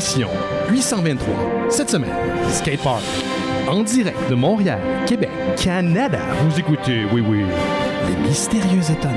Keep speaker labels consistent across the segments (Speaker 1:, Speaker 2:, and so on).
Speaker 1: émission 823. Cette semaine, Skatepark. En direct de Montréal, Québec, Canada. Vous écoutez, oui, les mystérieux étonnants.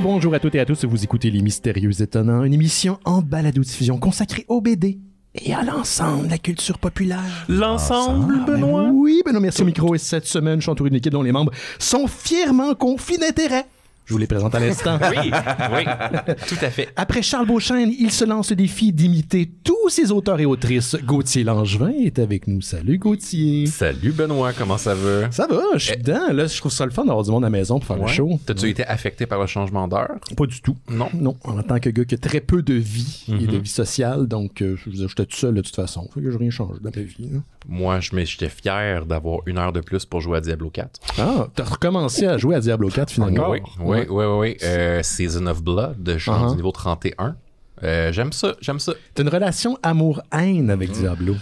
Speaker 1: Bonjour à toutes et à tous, vous écoutez Les Mystérieux Étonnants, une émission en balado-diffusion consacrée au BD et à l'ensemble de la culture populaire.
Speaker 2: L'ensemble, Benoît?
Speaker 1: Oui, Benoît, merci au micro. Et cette semaine, je suis entouré d'une équipe dont les membres sont fièrement conflits d'intérêt. Je vous les présente à l'instant.
Speaker 2: Oui, tout à fait.
Speaker 1: Après Charles Beauchesne, il se lance le défi d'imiter tous ses auteurs et autrices. Gauthier Langevin est avec nous. Salut, Gauthier.
Speaker 2: Salut, Benoît. Comment ça va?
Speaker 1: Ça va, je suis dedans. Là, je trouve ça le fun d'avoir du monde à la maison pour faire le show.
Speaker 2: T'as-tu été affecté par le changement d'heure?
Speaker 1: Pas du tout.
Speaker 2: Non.
Speaker 1: Non. En tant que gars qui a très peu de vie et de vie sociale, donc j'étais tout seul de toute façon. Fait que j'ai rien changé dans ma vie. Là.
Speaker 2: Moi, j'étais fier d'avoir 1 heure de plus pour jouer à Diablo 4.
Speaker 1: Ah, t'as recommencé à jouer à Diablo 4 finalement?
Speaker 2: Oui. Season of Blood, je suis rendu niveau 31. J'aime ça.
Speaker 1: T'as une relation amour-haine avec Diablo?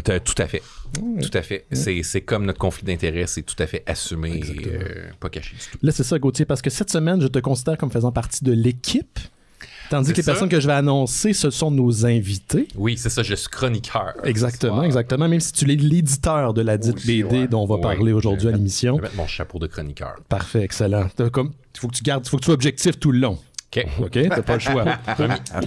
Speaker 2: Tout à fait. Tout à fait. C'est comme notre conflit d'intérêts, c'est tout à fait assumé et pas caché du tout.
Speaker 1: Là, c'est ça, Gauthier, parce que cette semaine, je te considère comme faisant partie de l'équipe. Tandis que les personnes que je vais annoncer, ce sont nos invités.
Speaker 2: Oui, c'est ça, je suis chroniqueur.
Speaker 1: Exactement. Même si tu es l'éditeur de la dite BD dont on va parler aujourd'hui à l'émission.
Speaker 2: Je vais mettre mon chapeau de chroniqueur.
Speaker 1: Parfait, excellent. Il faut que tu sois objectif tout le long. OK, t'as pas le choix.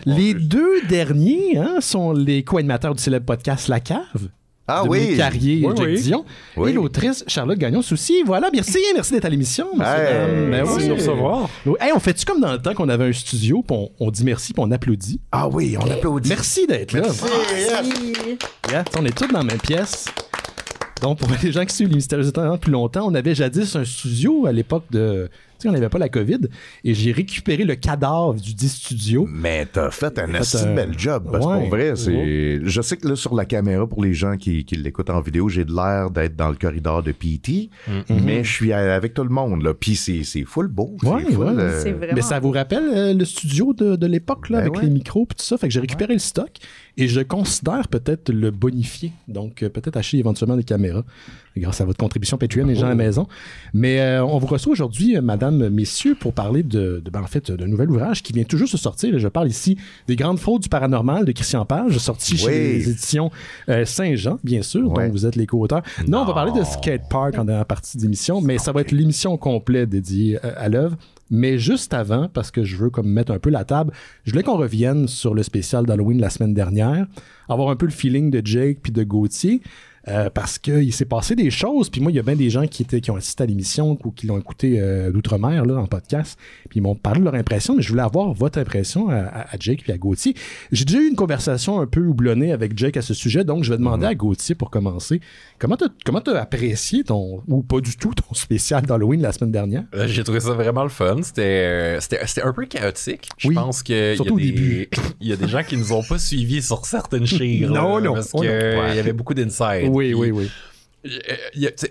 Speaker 1: Les deux derniers sont les co-animateurs du célèbre podcast La Cave.
Speaker 3: Ah
Speaker 1: Dominique
Speaker 3: oui!
Speaker 1: Carrier et Jack Dion.
Speaker 3: Oui.
Speaker 1: Et l'autrice Charlotte Gagnon-Soucy. Voilà, merci d'être à l'émission.
Speaker 3: Merci
Speaker 1: de nous recevoir. Hey, on fait-tu comme dans le temps qu'on avait un studio, puis on dit merci, puis on applaudit?
Speaker 3: Ah oui, on applaudit.
Speaker 1: Merci d'être là. On est tous dans la même pièce. Donc, pour les gens qui suivent les Mystérieux Étonnants depuis longtemps, on avait jadis un studio à l'époque de... Tu sais, on n'avait pas la COVID, et j'ai récupéré le cadavre du dit studio.
Speaker 3: Mais t'as fait un assez bel job, parce que pour vrai, c'est... Je sais que là, sur la caméra, pour les gens qui l'écoutent en vidéo, j'ai de l'air d'être dans le corridor de P.T., mais je suis avec tout le monde, là, puis c'est full beau.
Speaker 1: C'est vraiment... Mais ça vous rappelle le studio de l'époque, là, avec les micros et tout ça, fait que j'ai récupéré le stock, et je considère peut-être le bonifier, donc peut-être acheter éventuellement des caméras, grâce à votre contribution Patreon, les gens à la maison. Mais on vous reçoit aujourd'hui, madame, messieurs, pour parler d'un nouvel ouvrage qui vient tout juste de sortir. Et je parle ici des Grandes Fraudes du paranormal de Christian Page, sorti chez les éditions Saint-Jean, bien sûr, dont vous êtes les co-auteurs. Non, on va parler de Skatepark en dernière partie d'émission, mais ça va être l'émission complète dédiée à l'œuvre. Mais juste avant, parce que je veux comme mettre un peu la table, je voulais qu'on revienne sur le spécial d'Halloween la semaine dernière, avoir un peu le feeling de Jake puis de Gauthier, parce qu'il s'est passé des choses, puis moi, il y a bien des gens qui ont assisté à l'émission ou qui l'ont écouté d'outre-mer là, en podcast, puis ils m'ont parlé de leur impression, mais je voulais avoir votre impression à Jake puis à Gauthier. J'ai déjà eu une conversation un peu houblonnée avec Jake à ce sujet, donc je vais demander à Gauthier pour commencer, comment t'as apprécié ou pas du tout, ton spécial d'Halloween la semaine dernière?
Speaker 2: J'ai trouvé ça vraiment le fun. C'était un peu chaotique. Je pense qu'il y a des gens qui nous ont pas suivis sur certaines chires. Parce qu'il y avait beaucoup d'insides.
Speaker 1: Oui.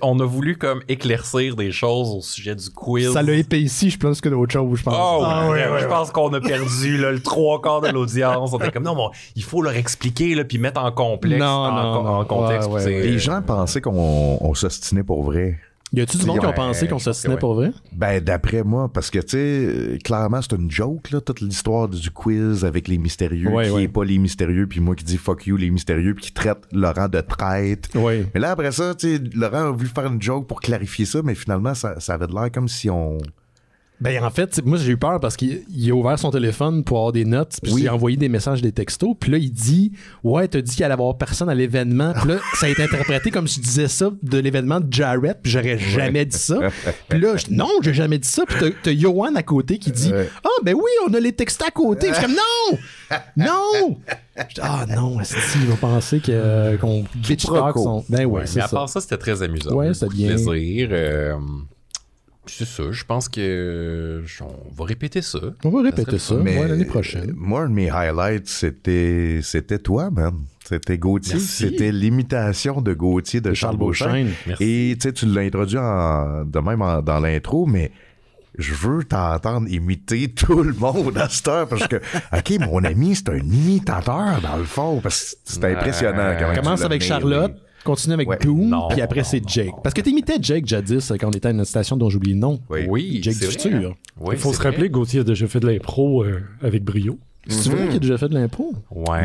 Speaker 2: On a voulu comme éclaircir des choses au sujet du quiz.
Speaker 1: Ça l'a épaissi, je pense, que d'autres choses, je pense.
Speaker 2: Je pense qu'on a perdu le 3/4 de l'audience. On était comme, non, il faut leur expliquer, là, puis mettre en complexe, en contexte.
Speaker 3: Les gens pensaient qu'on s'ostinait pour vrai.
Speaker 1: Y a-tu du monde qui ont pensé qu'on s'ostinait pour vrai?
Speaker 3: Ben, d'après moi, parce que, tu sais, clairement, c'est une joke, là, toute l'histoire du quiz avec les mystérieux, qui est pas les mystérieux, puis moi qui dis fuck you, les mystérieux, puis qui traite Laurent de traître. Mais là, après ça, tu sais, Laurent a voulu faire une joke pour clarifier ça, mais finalement, ça avait de l'air comme si on...
Speaker 1: Ben, en fait, moi, j'ai eu peur parce qu'il a ouvert son téléphone pour avoir des notes, puis j'ai envoyé des messages, des textos, puis là, il dit « Ouais, t'as dit qu'il allait avoir personne à l'événement. » Puis là, ça a été interprété comme si je disais ça de l'événement de Jarrett, puis j'aurais jamais dit ça. Puis là, non, j'ai jamais dit ça. Puis t'as Yoann à côté qui dit « Ah, ben oui, on a les textos à côté. » Je suis comme « Non! Non! » Ah non, il va penser qu'on bitch talk son... Ben ouais, c'est ça.
Speaker 2: Mais à part ça, c'était très amusant.
Speaker 1: Ouais, c'était bien.
Speaker 2: Plaisir. C'est ça, je pense que on va répéter ça.
Speaker 1: On va répéter ça, l'année prochaine.
Speaker 3: Moi, un de mes highlights, c'était toi, man. C'était Gauthier.
Speaker 2: Merci.
Speaker 3: C'était l'imitation de Gauthier de Charles Beauchesne.
Speaker 1: Merci.
Speaker 3: Et tu l'as introduit de même dans l'intro, mais je veux t'entendre imiter tout le monde à cette heure parce que, OK, mon ami, c'est un imitateur dans le fond, parce que c'est impressionnant.
Speaker 1: Commence avec Charlotte, continue avec Doom, puis après c'est Jake. Parce que t'imitais Jake jadis quand on était à une station dont j'oublie le nom.
Speaker 2: Oui,
Speaker 1: Jake du futur.
Speaker 4: Il faut se rappeler que Gauthier a déjà fait de l'impro avec brio.
Speaker 1: C'est vrai qu'il a déjà fait de l'impro?
Speaker 2: Ouais,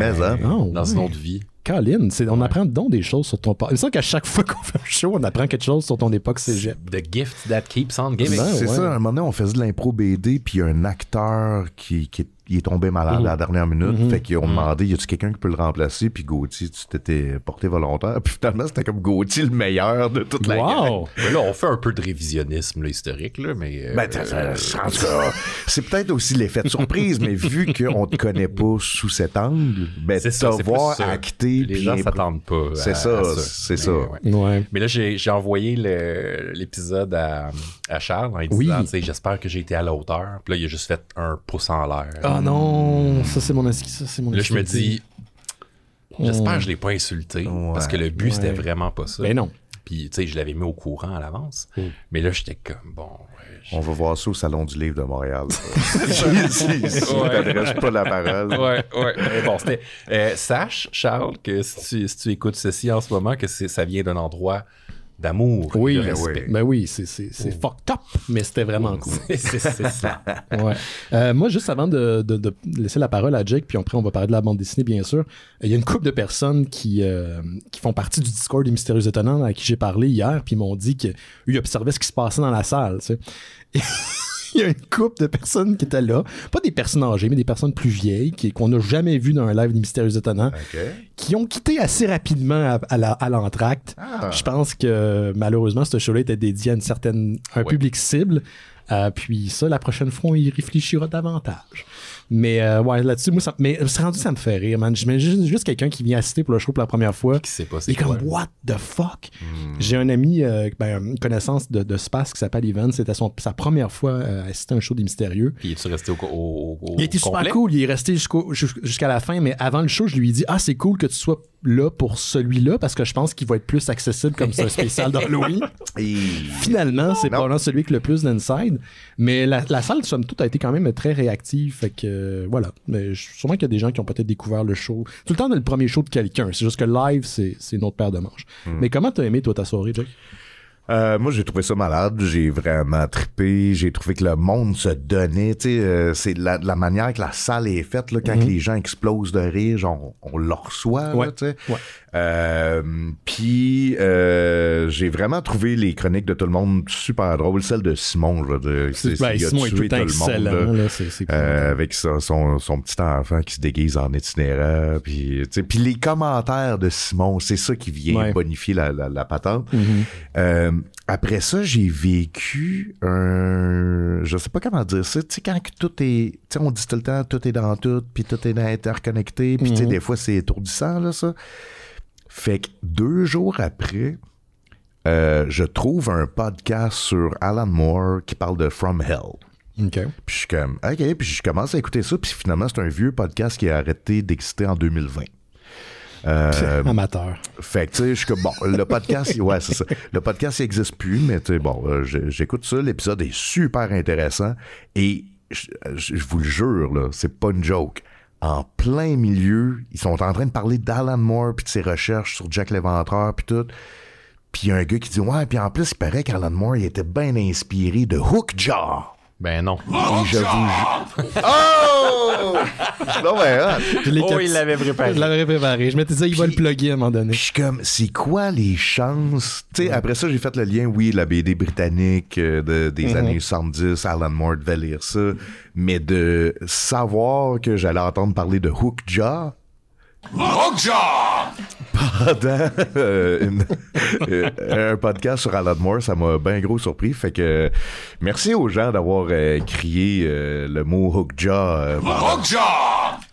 Speaker 2: dans une autre vie.
Speaker 1: Colin, on apprend donc des choses sur ton... Il me semble qu'à chaque fois qu'on fait un show, on apprend quelque chose sur ton époque cégep.
Speaker 2: The gift that keeps on giving.
Speaker 3: C'est ça, à un moment donné, on faisait de l'impro BD, puis il y a un acteur qui est tombé malade à la dernière minute. Fait qu'ils ont demandé, y a-tu quelqu'un qui peut le remplacer? Puis Gauthier, tu t'étais porté volontaire. Puis finalement, c'était comme Gauthier le meilleur de toute la gang.
Speaker 2: Là, on fait un peu de révisionisme là, historique, là, mais...
Speaker 3: en tout cas, c'est peut-être aussi l'effet de surprise, mais vu qu'on te connaît pas sous cet angle, te voir acter...
Speaker 2: Les gens s'attendent pas
Speaker 3: c'est ça.
Speaker 1: Mais
Speaker 2: là, j'ai envoyé l'épisode à Charles en lui disant, j'espère que j'ai été à la hauteur. Puis là, il a juste fait un pouce en l'air.
Speaker 1: Ah non, ça c'est mon
Speaker 2: Là, je me dis, j'espère que je l'ai pas insulté, parce que le but, c'était vraiment pas ça.
Speaker 1: Ben non.
Speaker 2: Puis, tu sais, je l'avais mis au courant à l'avance. Mais là, j'étais comme, bon...
Speaker 3: On va voir ça au Salon du Livre de Montréal. Si t'adresses pas la parole.
Speaker 2: Ouais. Bon, c'était... sache, Charles, que si tu écoutes ceci en ce moment, que ça vient d'un endroit d'amour, de respect.
Speaker 1: Ben oui, c'est fucked up, mais c'était vraiment cool.
Speaker 2: c'est ça.
Speaker 1: Ouais. Moi, juste avant de laisser la parole à Jake, puis après on va parler de la bande dessinée, bien sûr, il y a une couple de personnes qui font partie du Discord des Mystérieux Étonnants à qui j'ai parlé hier, puis ils m'ont dit qu'ils observaient ce qui se passait dans la salle, tu sais. Il y a une couple de personnes qui étaient là, pas des personnes âgées, mais des personnes plus vieilles qu'on n'a jamais vues dans un live des Mystérieux Étonnants, qui ont quitté assez rapidement à l'entracte. Je pense que malheureusement, ce show-là était dédié à un public cible. Puis ça, la prochaine fois, on y réfléchira davantage. Mais là-dessus, moi, ça me fait rire, man. J'imagine juste quelqu'un qui vient assister pour le show pour la première fois.
Speaker 2: Qui sait pas
Speaker 1: c'est comme, what the fuck? J'ai un ami, une connaissance de Space qui s'appelle Ivan. C'était sa première fois à assister à un show des Mystérieux.
Speaker 2: Puis es-tu resté au
Speaker 1: Il était super cool. Il est resté jusqu'à la fin, mais avant le show, je lui ai dit, c'est cool que tu sois là pour celui-là, parce que je pense qu'il va être plus accessible comme c'est un spécial d'Halloween. Finalement, c'est probablement celui avec le plus d'inside. Mais la salle, somme toute, a été quand même très réactive. Fait que, voilà. Mais sûrement qu'il y a des gens qui ont peut-être découvert le show. Tout le temps, dans le premier show de quelqu'un. C'est juste que live, c'est une autre paire de manches. Mais comment t'as aimé, toi, ta soirée, Jack?
Speaker 3: Moi, j'ai trouvé ça malade. J'ai vraiment trippé. J'ai trouvé que le monde se donnait. Tu sais, c'est la manière que la salle est faite, là, quand les gens explosent de rire, genre, on le reçoit, tu sais. Puis, j'ai vraiment trouvé les chroniques de tout le monde super drôles. Celle de Simon, je veux dire.
Speaker 1: Simon est tout le temps excellent. Là, c'est
Speaker 3: avec son petit enfant qui se déguise en itinérant. Puis les commentaires de Simon, c'est ça qui vient bonifier la patente. Après ça, j'ai vécu je sais pas comment dire ça, tu sais, quand tout est, tu sais, on dit tout le temps, tout est dans tout, puis tout est interconnecté, puis tu sais, des fois, c'est étourdissant, là, ça. Fait que 2 jours après, je trouve un podcast sur Alan Moore qui parle de From Hell.
Speaker 1: OK.
Speaker 3: Puis je suis comme, OK, puis je commence à écouter ça, puis finalement, c'est un vieux podcast qui a arrêté d'exister en 2020.
Speaker 1: Amateur.
Speaker 3: Fait que tu sais, je suis comme, bon, le podcast, c'est ça. Le podcast, il n'existe plus, mais tu sais, bon, j'écoute ça, l'épisode est super intéressant et je vous le jure, là, c'est pas une joke. En plein milieu, ils sont en train de parler d'Alan Moore puis de ses recherches sur Jack l'Éventreur puis tout. Puis il y a un gars qui dit, ouais, puis en plus, il paraît qu'Alan Moore, il était bien inspiré de Hookjaw.
Speaker 2: Ben non.
Speaker 3: Et je vous... Oh! Non, ben,
Speaker 2: il l'avait préparé.
Speaker 1: Je l'avais préparé. Je m'étais dit, il va le plugger à un moment donné.
Speaker 3: Je suis comme, c'est quoi les chances? Tu sais, après ça, j'ai fait le lien, la BD britannique des années 70, Alan Moore devait lire ça, mais de savoir que j'allais entendre parler de Hookjaw. Pendant un podcast sur Alan Moore, ça m'a bien gros surpris. Fait que merci aux gens d'avoir crié le mot Hookjaw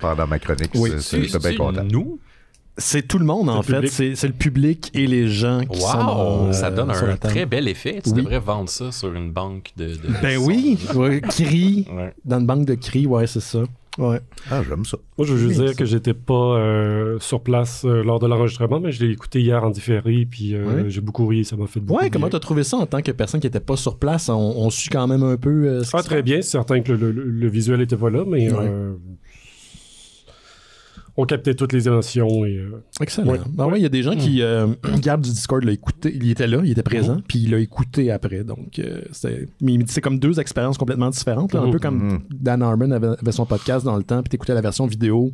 Speaker 3: pendant ma chronique. C'est bien content.
Speaker 2: Nous?
Speaker 1: C'est tout le monde, en fait. C'est le public et les gens qui sont
Speaker 2: ça donne un très bel effet. Tu devrais vendre ça sur une banque de
Speaker 1: ben oui, cris. Dans une banque de cris, ouais, c'est ça. Ouais.
Speaker 3: Ah, j'aime ça.
Speaker 4: Moi, je veux juste dire que j'étais pas sur place lors de l'enregistrement, mais je l'ai écouté hier en différé, puis j'ai beaucoup ri, ça m'a fait beaucoup
Speaker 1: comment t'as trouvé ça en tant que personne qui était pas sur place? On suit quand même un peu ce qui se
Speaker 4: très bien, c'est certain que le visuel était pas là, mais on captait toutes les émotions.
Speaker 1: Excellent. Il y a des gens qui Gab du Discord l'a écouté. Il était là, il était présent, puis il l'a écouté après. Donc, c'est comme deux expériences complètement différentes. Là, un peu comme Dan Harmon avait son podcast dans le temps, puis t'écoutais la version vidéo,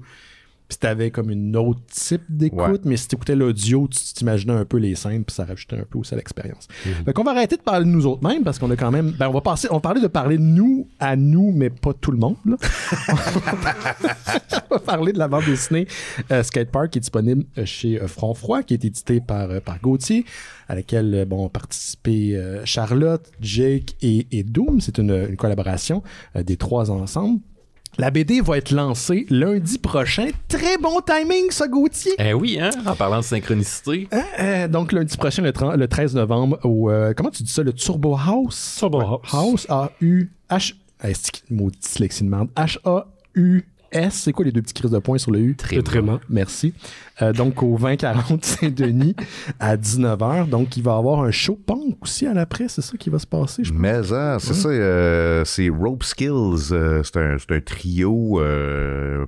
Speaker 1: puis t'avais comme une autre type d'écoute, mais si t'écoutais l'audio, tu t'imaginais un peu les scènes, puis ça rajoutait un peu aussi à l'expérience. Fait qu'on va arrêter de parler de nous autres mêmes, parce qu'on a quand même... on va parler de parler de nous à nous, mais pas tout le monde. Là. On va parler de la bande dessinée Skate Park, qui est disponible chez Front Froid, qui est édité par Gauthier, à laquelle ont participé Charlotte, Jake et Doom. C'est une collaboration des trois ensemble. La BD va être lancée lundi prochain. Très bon timing, ça, Gauthier.
Speaker 2: Oui, hein? En parlant de synchronicité.
Speaker 1: Donc, lundi prochain, le 13 novembre, au... comment tu dis ça? Le Turbo House?
Speaker 4: Turbo House.
Speaker 1: House, A-U-H... c'est maudit dyslexie de merde. H-A-U... c'est quoi les deux petits crises de points sur le U?
Speaker 4: Tréma.
Speaker 1: Merci. Donc, au 2040 Saint-Denis, à 19h. Donc, il va y avoir un show punk aussi à l'après. C'est ça qui va se passer, je pense.
Speaker 3: Mais c'est ça. C'est Rope Skills. C'est un trio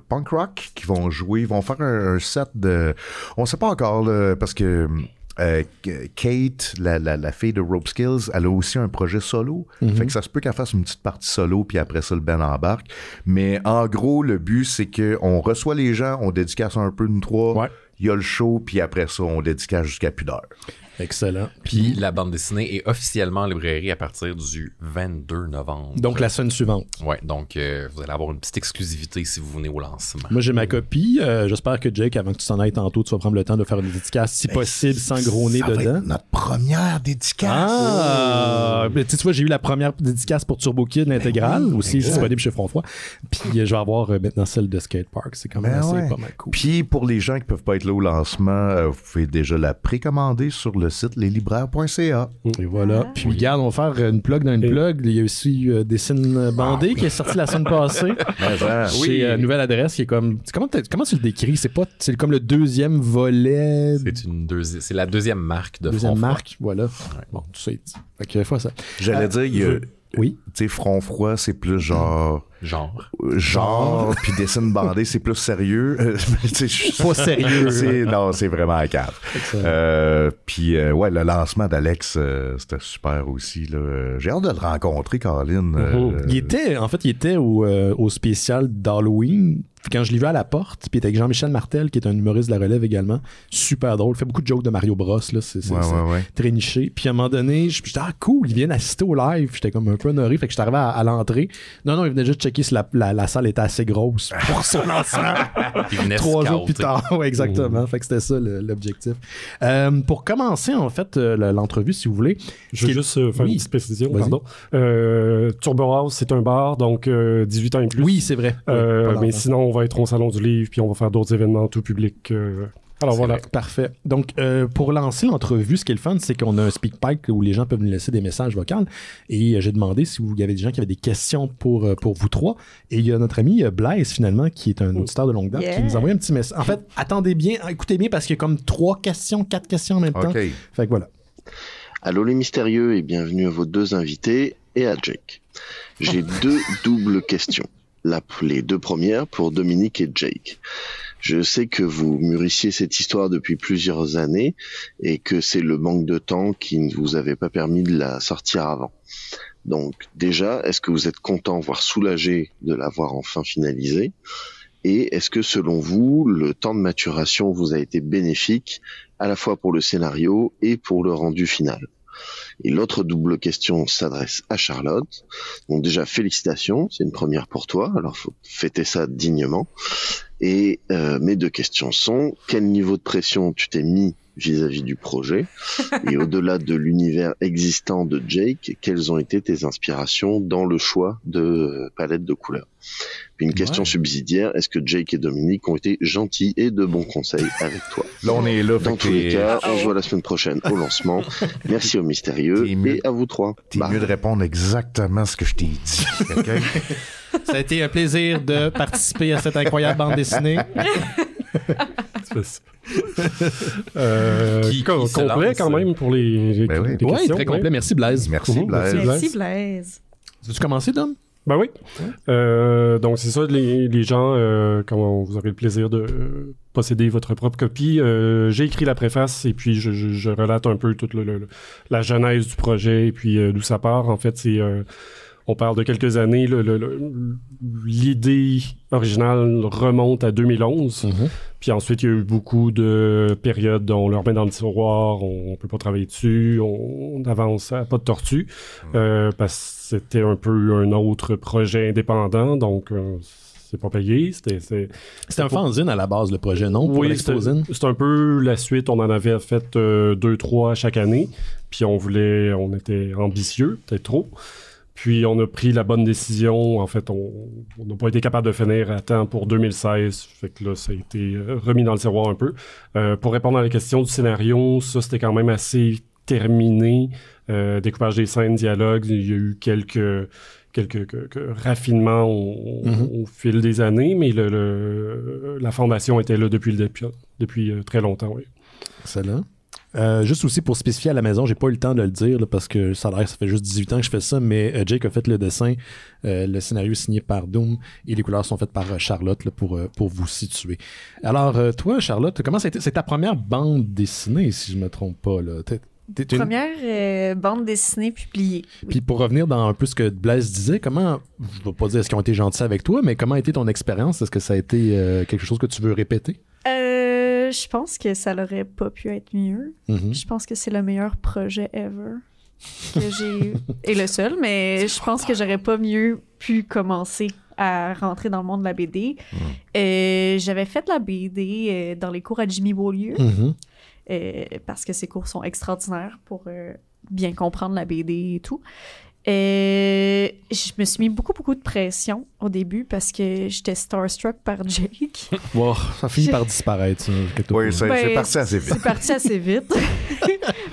Speaker 3: punk rock qui vont jouer. Ils vont faire un set de... On sait pas encore, là, parce que... Kate, la fille de Rope Skills, elle a aussi un projet solo. Fait que ça se peut qu'elle fasse une petite partie solo, puis après ça, le band embarque. Mais en gros, le but, c'est qu'on reçoit les gens, on dédicace un peu, nous trois. Il y a le show, puis après ça, on dédicace jusqu'à plus d'heure.
Speaker 1: Excellent.
Speaker 2: Puis la bande dessinée est officiellement en librairie à partir du 22 novembre.
Speaker 1: Donc la semaine suivante.
Speaker 2: Ouais, donc vous allez avoir une petite exclusivité si vous venez au lancement.
Speaker 1: Moi j'ai ma copie. J'espère que Jake, avant que tu t'en ailles tantôt, tu vas prendre le temps de faire une dédicace, si possible, sans gros nez dedans.
Speaker 3: Va être notre première dédicace.
Speaker 1: Tu vois, j'ai eu la première dédicace pour Turbo Kid, l'intégrale, aussi disponible chez Front Froid. Puis je vais avoir maintenant celle de Skate Park. C'est quand même assez pas mal cool.
Speaker 3: Puis pour les gens qui peuvent pas être là au lancement, vous pouvez déjà la précommander sur le site leslibraires.ca.
Speaker 1: Et voilà. Puis regarde, on va faire une plug dans une plug. Il y a aussi Dessine Bandé qui est sorti la semaine passée. Chez Nouvelle Adresse qui est comme... Comment tu le décris? C'est comme le deuxième volet.
Speaker 2: C'est la deuxième marque de
Speaker 1: deuxième
Speaker 2: Front Froid.
Speaker 1: Marque, voilà. Bon, tout ça est dit. Fait que fois ça.
Speaker 3: J'allais dire, il y a...
Speaker 1: Oui.
Speaker 3: Tu sais, Front Froid, c'est plus genre, puis Dessine Bandé, c'est plus sérieux.
Speaker 1: Pas sérieux.
Speaker 3: Non, c'est vraiment à cave. Puis, le lancement d'Alex, c'était super aussi. Là. J'ai hâte de le rencontrer, Caroline.
Speaker 1: Il était au spécial d'Halloween. Quand je l'ai vu à la porte, puis il était avec Jean-Michel Martel, qui est un humoriste de la relève également. Super drôle. Il fait beaucoup de jokes de Mario Bros. Là. C'est très niché. Puis à un moment donné, j'étais cool, il vient assister au live. J'étais comme un peu honoré. Fait que j'étais arrivé à l'entrée. Non, il venait juste checker si la salle était assez grosse pour son lancement.
Speaker 2: Il venait
Speaker 1: 3 jours plus tard. Ouais, exactement. Fait que c'était ça l'objectif. Pour commencer, en fait, l'entrevue, si vous voulez.
Speaker 4: Je veux juste faire une petite précision. Pardon. Turbo House, c'est un bar, donc 18 ans et plus.
Speaker 1: Oui, c'est vrai.
Speaker 4: Mais sinon, on va être au Salon du Livre, puis on va faire d'autres événements tout public. Alors voilà.
Speaker 1: Parfait. Donc, pour lancer l'entrevue, ce qui est le fun, c'est qu'on a un SpeakPipe où les gens peuvent nous laisser des messages vocaux. Et j'ai demandé s'il y avait des gens qui avaient des questions pour vous trois. Et il y a notre ami Blaise, finalement, qui est un auditeur de longue date, qui nous a envoyé un petit message. En fait, attendez bien, écoutez bien, parce qu'il y a comme 4 questions en même temps. Fait que voilà.
Speaker 5: Allô les mystérieux et bienvenue à vos 2 invités et à Jake. J'ai 2 doubles questions. Les 2 premières pour Dominique et Jake. Je sais que vous mûrissiez cette histoire depuis plusieurs années et que c'est le manque de temps qui ne vous avait pas permis de la sortir avant. Donc déjà, est-ce que vous êtes content, voire soulagé de l'avoir enfin finalisée? Et est-ce que selon vous, le temps de maturation vous a été bénéfique à la fois pour le scénario et pour le rendu final? Et l'autre double question s'adresse à Charlotte. Donc déjà, félicitations, c'est une première pour toi, alors faut fêter ça dignement. Et mes 2 questions sont, quel niveau de pression tu t'es mis vis-à-vis du projet? Et au-delà de l'univers existant de Jake, quelles ont été tes inspirations dans le choix de palette de couleurs? Puis une question subsidiaire, est-ce que Jake et Dominique ont été gentils et de bons conseils avec toi?
Speaker 3: Là, on est là.
Speaker 5: Dans tous les cas, on se voit la semaine prochaine au lancement. Merci aux mystérieux et à vous 3.
Speaker 3: T'es mieux de répondre exactement ce que je t'ai dit. Okay?
Speaker 1: Ça a été un plaisir de participer à cette incroyable bande dessinée.
Speaker 4: Complet quand même pour les questions.
Speaker 1: Oui, très complet. Merci Blaise.
Speaker 3: Merci
Speaker 6: Blaise.
Speaker 1: Veux-tu commencer, Dom?
Speaker 4: Ben oui. Donc, c'est ça, les gens, quand vous aurez le plaisir de posséder votre propre copie, j'ai écrit la préface et puis je relate un peu toute la genèse du projet et puis d'où ça part. En fait, c'est... on parle de quelques années. L'idée originale remonte à 2011. Puis ensuite, il y a eu beaucoup de périodes dont on le remet dans le tiroir, on peut pas travailler dessus, on avance à pas de tortue, parce que c'était un peu un autre projet indépendant, donc c'est pas payé. C'était
Speaker 1: un fanzine à la base, le projet, non?
Speaker 4: Oui, c'est un peu la suite. On en avait fait 2-3 chaque année, puis on était ambitieux, peut-être trop. Puis on a pris la bonne décision. En fait, on n'a pas été capable de finir à temps pour 2016. Fait que là, ça a été remis dans le tiroir un peu. Pour répondre à la question du scénario, ça, c'était quand même assez terminé. Découpage des scènes, dialogues, il y a eu quelques raffinements au fil des années, mais la fondation était là depuis très longtemps, oui.
Speaker 1: Excellent. Juste aussi pour spécifier à la maison, j'ai pas eu le temps de le dire là, parce que ça fait juste 18 ans que je fais ça, mais Jake a fait le dessin, le scénario est signé par Doom et les couleurs sont faites par Charlotte là, pour vous situer. Alors toi Charlotte, comment ça a été? C'est ta première bande dessinée si je me trompe pas là.
Speaker 6: Première bande dessinée publiée.
Speaker 1: Puis pour revenir dans un peu ce que Blaise disait, comment, je vais pas dire est-ce qu'ils ont été gentils avec toi, mais comment a été ton expérience? Est-ce que ça a été quelque chose que tu veux répéter?
Speaker 6: Je pense que ça n'aurait pas pu être mieux. Je pense que c'est le meilleur projet ever que j'ai et le seul, mais je pense que j'aurais pas mieux pu commencer à rentrer dans le monde de la BD. J'avais fait la BD dans les cours à Jimmy Beaulieu parce que ces cours sont extraordinaires pour bien comprendre la BD et tout. Je me suis mis beaucoup de pression au début parce que j'étais starstruck par Jake.
Speaker 1: Wow, ça finit par disparaître.
Speaker 3: Oui, c'est parti assez vite.
Speaker 6: C'est parti assez vite.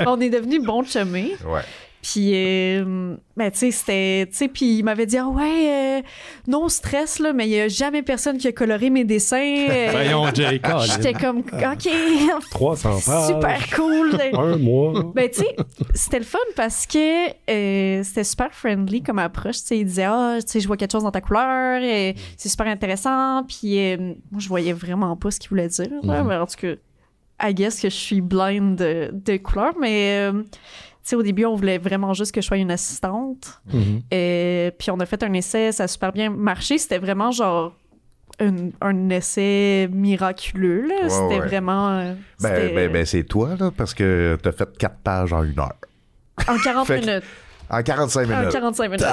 Speaker 6: On est devenus bons chumés.
Speaker 3: Ouais.
Speaker 6: Puis, ben, tu sais, c'était... Tu sais, puis il m'avait dit, non stress, là, mais il n'y a jamais personne qui a coloré mes dessins.
Speaker 1: Voyons, Jake.
Speaker 6: J'étais comme, OK.
Speaker 4: 300 pages.
Speaker 6: Super cool.
Speaker 4: Un mois.
Speaker 6: Ben, tu sais, c'était le fun parce que c'était super friendly comme approche. Tu sais, il disait, tu sais, je vois quelque chose dans ta couleur. C'est super intéressant. Puis, moi, je voyais vraiment pas ce qu'il voulait dire. Là, mais en tout cas, I guess que je suis blind de couleur, mais... Tu sais, au début, on voulait vraiment juste que je sois une assistante. Puis on a fait un essai, ça a super bien marché. C'était vraiment genre un essai miraculeux. Là. C'était vraiment...
Speaker 3: c'est toi, là, parce que t'as fait 4 pages en 1 heure.
Speaker 6: En 40 minutes.
Speaker 3: En 45 minutes.
Speaker 6: En 45 minutes.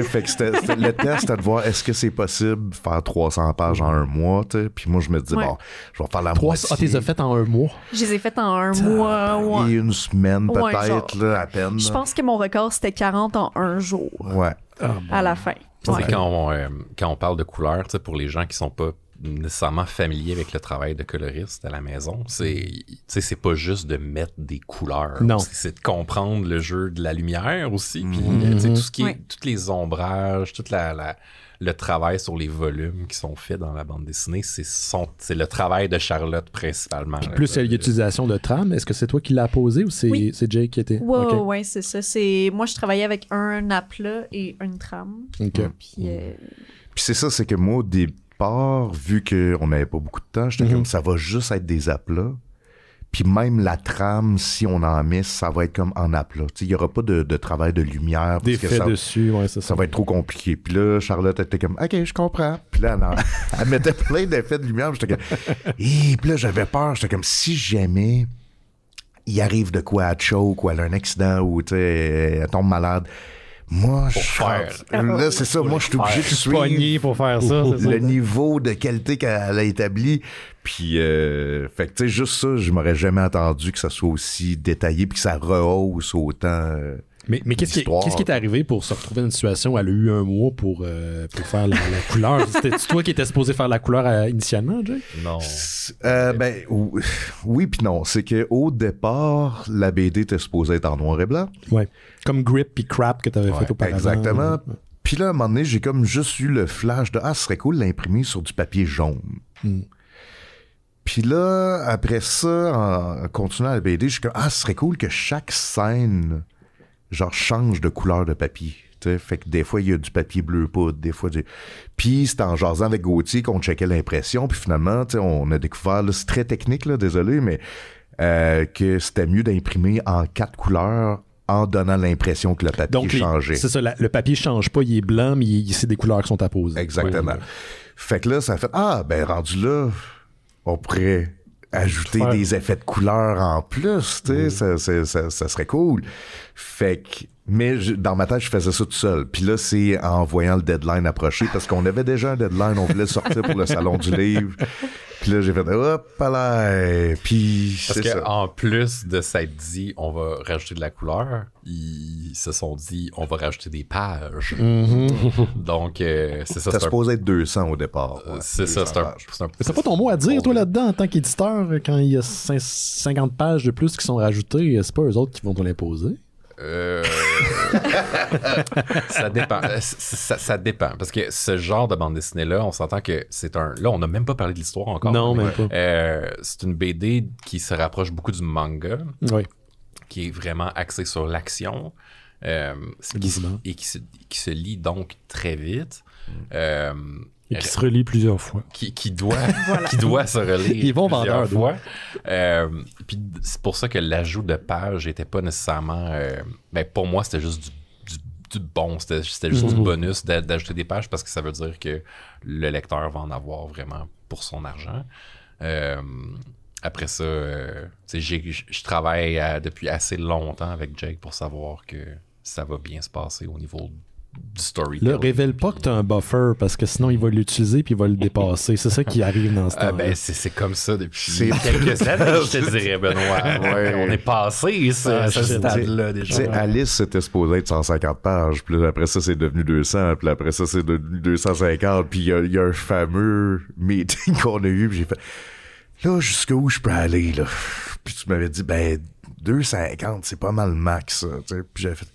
Speaker 3: Fait que le test, c'était de voir est-ce que c'est possible de faire 300 pages en un mois. Puis moi, je me dis, bon, je vais faire la moitié.
Speaker 1: Ah, tu les as faites en un mois?
Speaker 6: Je les ai faites en un mois.
Speaker 3: Et une semaine, peut-être, là, à peine.
Speaker 6: Je pense que mon record, c'était 40 en un jour.
Speaker 3: Ouais.
Speaker 6: À la fin.
Speaker 2: Quand on parle de couleurs, pour les gens qui sont pas nécessairement familiers avec le travail de coloriste à la maison, c'est pas juste de mettre des couleurs.
Speaker 1: Non.
Speaker 2: C'est de comprendre le jeu de la lumière aussi. Puis tout ce qui est, tous les ombrages, tout le travail sur les volumes qui sont faits dans la bande dessinée, c'est le travail de Charlotte principalement.
Speaker 1: Puis plus l'utilisation de trame, est-ce que c'est toi qui l'as posé ou c'est Jake qui était?
Speaker 6: Oui, c'est ça. Moi, je travaillais avec un aplat et une trame. Puis
Speaker 3: c'est ça, c'est que moi, au début, vu qu'on n'avait pas beaucoup de temps, j'étais comme, ça va juste être des aplats. Puis même la trame, si on en met, ça va être comme en aplat. Il n'y aura pas de travail de lumière.
Speaker 1: D'effets dessus, ouais, c'est ça.
Speaker 3: Ça va être trop compliqué. Puis là, Charlotte était comme, OK, je comprends. Puis là, elle mettait plein d'effets de lumière. J'étais comme, puis là, j'avais peur. J'étais comme, si jamais il arrive de quoi à choke ou elle a un accident ou elle tombe malade, moi, là, c'est ça. Moi, je suis obligé de suivre
Speaker 1: pour faire ça,
Speaker 3: le niveau de qualité qu'elle a établi. Puis, fait que, tu sais, juste ça, je m'aurais jamais attendu que ça soit aussi détaillé puis que ça rehausse autant.
Speaker 1: Mais qu'est-ce qui est arrivé pour se retrouver dans une situation où elle a eu un mois pour faire la couleur? C'était-tu toi qui étais supposé faire la couleur initialement, Jake?
Speaker 2: Non.
Speaker 3: Oui puis non. C'est qu'au départ, la BD était supposée être en noir et blanc.
Speaker 1: Ouais. Comme Grip puis Crap que tu avais fait auparavant.
Speaker 3: Exactement. Puis là, à un moment donné, j'ai comme juste eu le flash de « Ah, ce serait cool l'imprimer sur du papier jaune. Puis là, après ça, en continuant à la BD, je suis comme « Ah, ce serait cool que chaque scène, genre, change de couleur de papier. » Fait que des fois, il y a du papier bleu poudre, des fois du... Puis c'était en jasant avec Gauthier qu'on checkait l'impression, puis finalement, on a découvert, là, c'est très technique, là, désolé, mais que c'était mieux d'imprimer en 4 couleurs en donnant l'impression que le papier changeait.
Speaker 1: C'est ça, le papier change pas, il est blanc, mais c'est des couleurs qui sont apposées.
Speaker 3: Exactement. Fait que là, ça a fait, rendu là, on pourrait ajouter des effets de couleur en plus, tu sais, ça serait cool. Fait que, mais dans ma tête, je faisais ça tout seul. Puis là, c'est en voyant le deadline approcher, parce qu'on avait déjà un deadline, on voulait sortir pour le Salon du Livre. Puis là, j'ai fait, hop là. Puis
Speaker 2: parce qu'en plus de s'être dit, on va rajouter de la couleur, ils se sont dit, on va rajouter des pages. Donc, c'est ça.
Speaker 3: C'était supposé être 200 au départ.
Speaker 2: C'est ça,
Speaker 1: c'est pas ton mot à dire, toi, là-dedans, en tant qu'éditeur, quand il y a 50 pages de plus qui sont rajoutées, c'est pas eux autres qui vont te l'imposer?
Speaker 2: Ça dépend. Ça dépend. Parce que ce genre de bande dessinée-là, on s'entend que c'est un... Là, on n'a même pas parlé de l'histoire encore.
Speaker 1: Non, même pas.
Speaker 2: C'est une BD qui se rapproche beaucoup du manga.
Speaker 1: Oui.
Speaker 2: Qui est vraiment axée sur l'action. Et qui se lit donc très vite.
Speaker 4: Et qui se relie plusieurs fois.
Speaker 2: Qui doit se relire
Speaker 1: Ils vont
Speaker 2: plusieurs fois. Puis c'est pour ça que l'ajout de pages n'était pas nécessairement... pour moi, c'était juste du bon. C'était juste du bonus d'ajouter des pages parce que ça veut dire que le lecteur va en avoir vraiment pour son argent. Après ça, je travaille depuis assez longtemps avec Jake pour savoir que ça va bien se passer au niveau du storytelling.
Speaker 1: Là, révèle pas que t'as un buffer parce que sinon il va l'utiliser puis il va le dépasser. C'est ça qui arrive dans ce temps.
Speaker 2: C'est comme ça depuis quelques années, je te dirais, Benoît. On est passé ce stade-là déjà.
Speaker 3: Alice, c'était supposé être 150 pages, puis après ça, c'est devenu 200, puis après ça, c'est devenu 250, puis il y a un fameux meeting qu'on a eu, puis j'ai fait là, jusqu'où je peux aller, là? Puis tu m'avais dit, 250, c'est pas mal max, ça. Puis j'avais fait,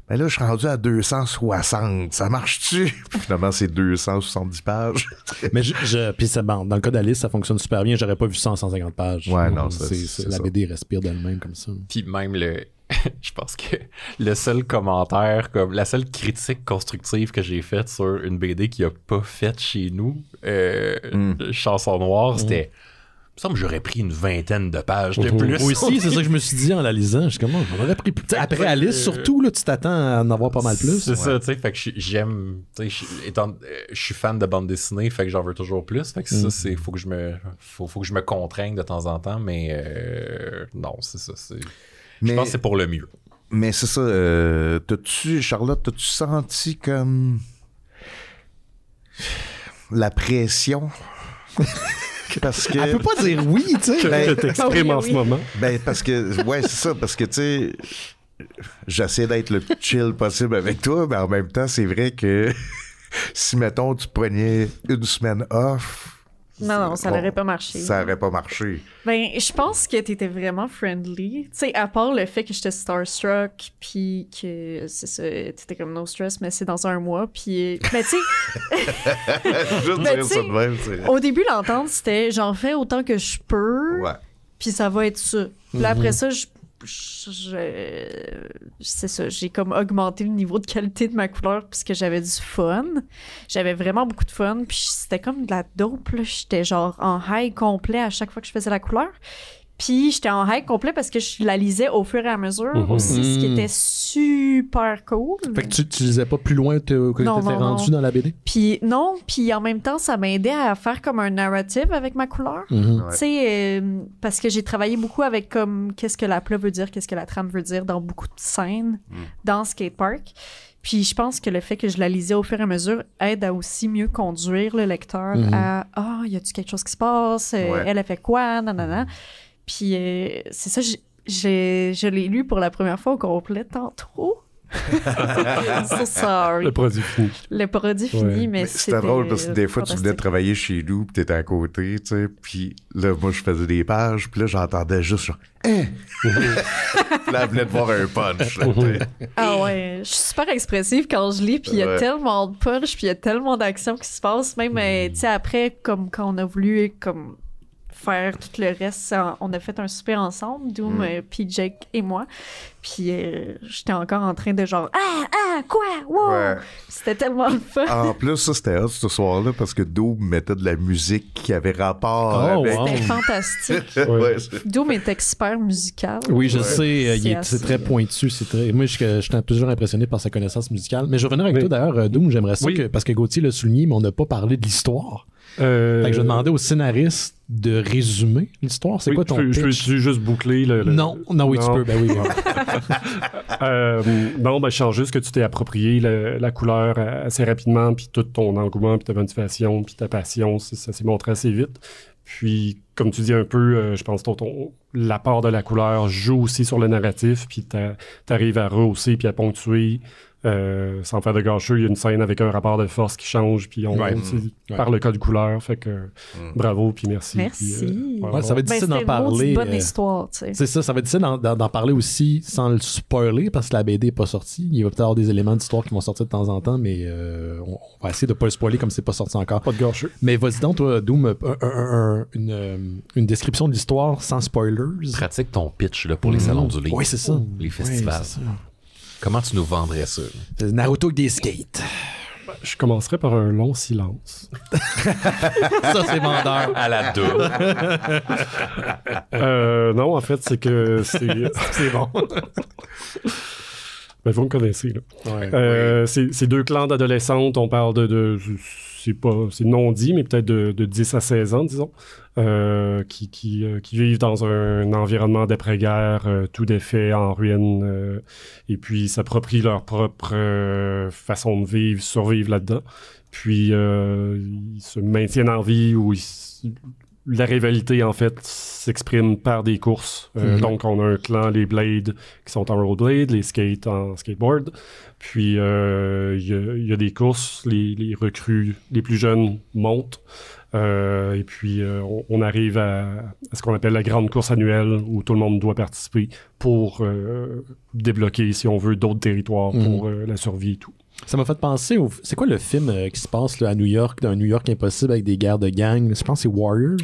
Speaker 3: là, je suis rendu à 260. Ça marche-tu? Puis finalement, c'est 270 pages.
Speaker 1: Mais puis c'est bon. Dans le cas d'Alice, ça fonctionne super bien. J'aurais pas vu ça en 150 pages.
Speaker 3: Ouais, non,
Speaker 1: c'est la BD respire d'elle-même comme ça.
Speaker 2: Puis même je pense que le seul commentaire, comme la seule critique constructive que j'ai faite sur une BD qui a pas faite chez nous, Chanson Noire, c'était... Il me semble que j'aurais pris une 20aine de pages de plus.
Speaker 1: Oui, c'est ça que je me suis dit en la lisant. Je suis comme, j'en aurais pris plus. Après Alice, surtout, là, tu t'attends à en avoir pas mal plus.
Speaker 2: C'est ça, tu sais. Fait que j'aime. Je suis fan de bande dessinée, fait que j'en veux toujours plus. Fait que ça, c'est. Faut que je me contraigne de temps en temps, mais non, c'est ça. Je pense que c'est pour le mieux.
Speaker 3: Mais c'est ça. Charlotte, t'as-tu senti comme la pression? Parce que...
Speaker 1: Elle peut pas dire oui, tu sais.
Speaker 4: Que t'exprimes en ce moment.
Speaker 3: Parce que, ouais, c'est ça. Parce que, tu sais, j'essaie d'être le plus chill possible avec toi, mais en même temps, c'est vrai que si, mettons, tu prenais une semaine off...
Speaker 6: Non, ça n'aurait pas marché.
Speaker 3: Ça n'aurait pas marché.
Speaker 6: Je pense que t'étais vraiment friendly. Tu sais, à part le fait que j'étais starstruck, puis que, c'est ça, t'étais comme no stress, mais c'est dans un mois, puis... Mais tu sais...
Speaker 3: Juste dire ça de même,
Speaker 6: au début, l'entente, c'était j'en fais autant que je peux, puis ça va être ça. Puis après ça, c'est ça, j'ai comme augmenté le niveau de qualité de ma couleur puisque j'avais du fun. J'avais vraiment beaucoup de fun, puis c'était comme de la dope, là. J'étais genre en high complet à chaque fois que je faisais la couleur. Puis j'étais en high complet parce que je la lisais au fur et à mesure aussi, ce qui était super cool.
Speaker 1: Fait que tu lisais pas plus loin que t'étais rendu dans la BD?
Speaker 6: Puis non, puis en même temps, ça m'aidait à faire comme un narrative avec ma couleur. Tu sais, parce que j'ai travaillé beaucoup avec comme qu'est-ce que la plat veut dire, qu'est-ce que la trame veut dire dans beaucoup de scènes dans Skatepark. Puis je pense que le fait que je la lisais au fur et à mesure aide à aussi mieux conduire le lecteur à « Ah, y a-tu quelque chose qui se passe? Elle a fait quoi? Nanana. » Puis c'est ça, je l'ai lu pour la première fois au complet tantôt. So sorry.
Speaker 4: Le produit fini.
Speaker 6: Le produit fini, mais
Speaker 3: c'était drôle parce que des fois, tu venais travailler chez nous, puis t'étais à côté, tu sais, puis là, moi, je faisais des pages, puis là, j'entendais juste genre « Hein? » Là, elle venait de voir un punch. Là,
Speaker 6: ah ouais, je suis super expressive quand je lis, puis il y a tellement de punch, puis il y a tellement d'actions qui se passent, même, tu sais, après, comme quand on a voulu, comme faire tout le reste, on a fait un souper ensemble, Doom, puis Jake et moi, puis j'étais encore en train de genre quoi, wow, c'était tellement le fun.
Speaker 3: En plus, ça c'était hot ce soir-là parce que Doom mettait de la musique qui avait rapport avec...
Speaker 6: C'était fantastique. Doom est expert musical.
Speaker 1: Oui, je sais, c'est très pointu, moi je suis toujours impressionné par sa connaissance musicale, mais je vais revenir avec toi d'ailleurs, Doom, j'aimerais ça parce que Gauthier l'a souligné, mais on n'a pas parlé de l'histoire. Fait que je demandais au scénariste de résumer l'histoire. C'est quoi ton pitch?
Speaker 4: Je peux juste boucler le...
Speaker 1: Non, oui, tu peux. Ben oui.
Speaker 4: Non, je change juste que tu t'es approprié la couleur assez rapidement, puis tout ton engouement, puis ta motivation, puis ta passion, ça s'est montré assez vite. Puis, comme tu dis un peu, je pense que l'apport de la couleur joue aussi sur le narratif, puis t'arrives à rehausser puis à ponctuer. Sans faire de gâcheux, il y a une scène avec un rapport de force qui change, puis on par le code couleur, fait que bravo, puis merci.
Speaker 6: Merci.
Speaker 1: Puis, ça va être difficile d'en parler.
Speaker 6: C'est une bonne histoire, tu sais.
Speaker 1: C'est ça va être difficile d'en parler aussi sans le spoiler, parce que la BD n'est pas sortie. Il va peut-être y avoir des éléments d'histoire qui vont sortir de temps en temps, mais on va essayer de ne pas le spoiler comme c'est pas sorti encore.
Speaker 4: Pas de gâcheux.
Speaker 1: Mais vas-y donc, toi, Doom, une description de l'histoire sans spoilers.
Speaker 2: Pratique ton pitch là, pour les salons du livre.
Speaker 1: Oui, c'est ça.
Speaker 2: Les festivals. Oui, comment tu nous vendrais ça?
Speaker 1: C'est Naruto avec des skates.
Speaker 4: Je commencerai par un long silence.
Speaker 1: Ça, c'est vendeur.
Speaker 2: À la double.
Speaker 4: Non, en fait, c'est que
Speaker 1: c'est bon.
Speaker 4: Mais vous me connaissez, là. C'est deux clans d'adolescentes. On parle c'est non dit, mais peut-être de 10 à 16 ans, disons, qui vivent dans un environnement d'après-guerre tout défait, en ruine, et puis s'approprient leur propre façon de vivre, survivre là-dedans. Puis ils se maintiennent en vie ou la rivalité, en fait, s'exprime par des courses. Donc, on a un clan, les Blades, qui sont en rollerblade, les Skates en skateboard. Puis, il y a des courses, les recrues, les plus jeunes montent. Et puis, on arrive à ce qu'on appelle la grande course annuelle, où tout le monde doit participer pour débloquer, si on veut, d'autres territoires pour la survie et tout.
Speaker 1: Ça m'a fait penser c'est quoi le film qui se passe là, à New York, d'un New York impossible avec des guerres de gang? Je pense que c'est Warriors.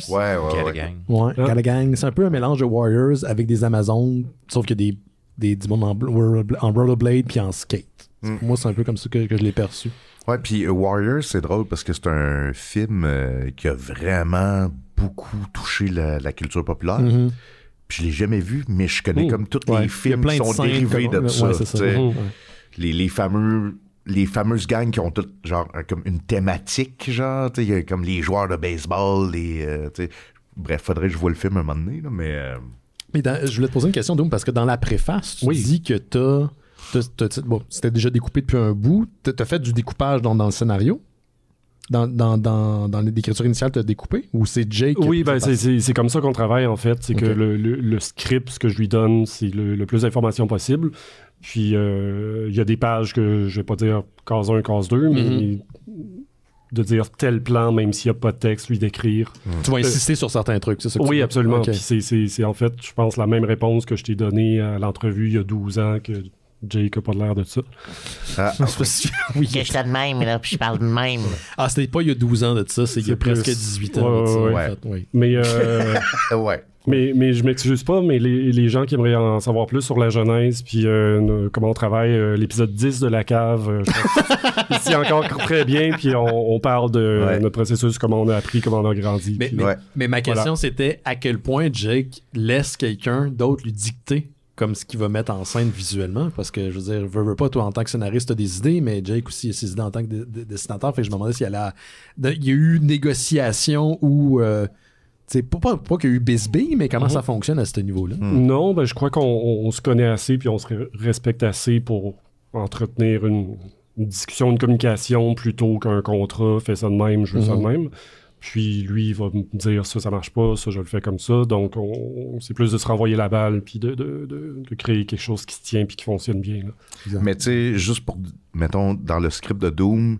Speaker 2: Gang.
Speaker 1: Ouais, Gang. C'est un peu un mélange de Warriors avec des Amazones, sauf qu'il y a des mondes en rollerblade puis en skate. Pour moi, c'est un peu comme ça que je l'ai perçu.
Speaker 3: Ouais, puis Warriors, c'est drôle parce que c'est un film qui a vraiment beaucoup touché la culture populaire. Puis je l'ai jamais vu, mais je connais comme tous les films qui sont dérivés de ça.
Speaker 1: C'est ça.
Speaker 3: Les fameuses gangs qui ont toutes genre comme une thématique, genre, tu sais, comme les joueurs de baseball, bref, faudrait que je voie le film un moment donné, là, mais...
Speaker 1: Mais je voulais te poser une question, Doom, parce que dans la préface, tu dis que bon, c'était déjà découpé depuis un bout, t'as fait du découpage dans le scénario? Dans l'écriture initiale, t'as découpé? Ou c'est Jake?
Speaker 4: Oui, c'est comme ça qu'on travaille, en fait. C'est que le script, ce que je lui donne, c'est le plus d'informations possible. Puis, il y a des pages que je vais pas dire case 1, case 2, mais de dire tel plan, même s'il n'y a pas de texte, lui décrire.
Speaker 1: Tu vas insister sur certains trucs, c'est ça?
Speaker 4: Oui, absolument. Puis c'est en fait, je pense, la même réponse que je t'ai donnée à l'entrevue il y a 12 ans, que Jake n'a pas l'air de ça.
Speaker 7: Oui. Que je suis de même, là, puis je parle de même.
Speaker 1: Ah, c'était pas il y a 12 ans de ça, c'est il y a presque 18 ans de ça. En fait, oui.
Speaker 4: Mais...
Speaker 3: ouais.
Speaker 4: Mais je m'excuse pas, mais les gens qui aimeraient en savoir plus sur la genèse, puis comment on travaille, l'épisode 10 de La Cave, ici encore très bien, puis on parle de notre processus, comment on a appris, comment on a grandi.
Speaker 1: Mais ma question, c'était à quel point Jake laisse quelqu'un d'autre lui dicter comme ce qu'il va mettre en scène visuellement, parce que, je veux dire, veux pas, toi, en tant que scénariste, t'as des idées, mais Jake aussi a ses idées en tant que dessinateur, fait que je me demandais s'il y a eu une négociation ou... pas qu'il y a eu bisbille, mais comment ça fonctionne à ce niveau-là?
Speaker 4: Non, je crois qu'on se connaît assez puis on se respecte assez pour entretenir une discussion, une communication plutôt qu'un contrat. Fais ça de même, je veux ça de même. Puis lui, il va me dire ça marche pas, ça, je le fais comme ça. Donc, c'est plus de se renvoyer la balle puis de créer quelque chose qui se tient puis qui fonctionne bien. Là.
Speaker 3: Mais tu sais, juste pour, mettons, dans le script de Doom,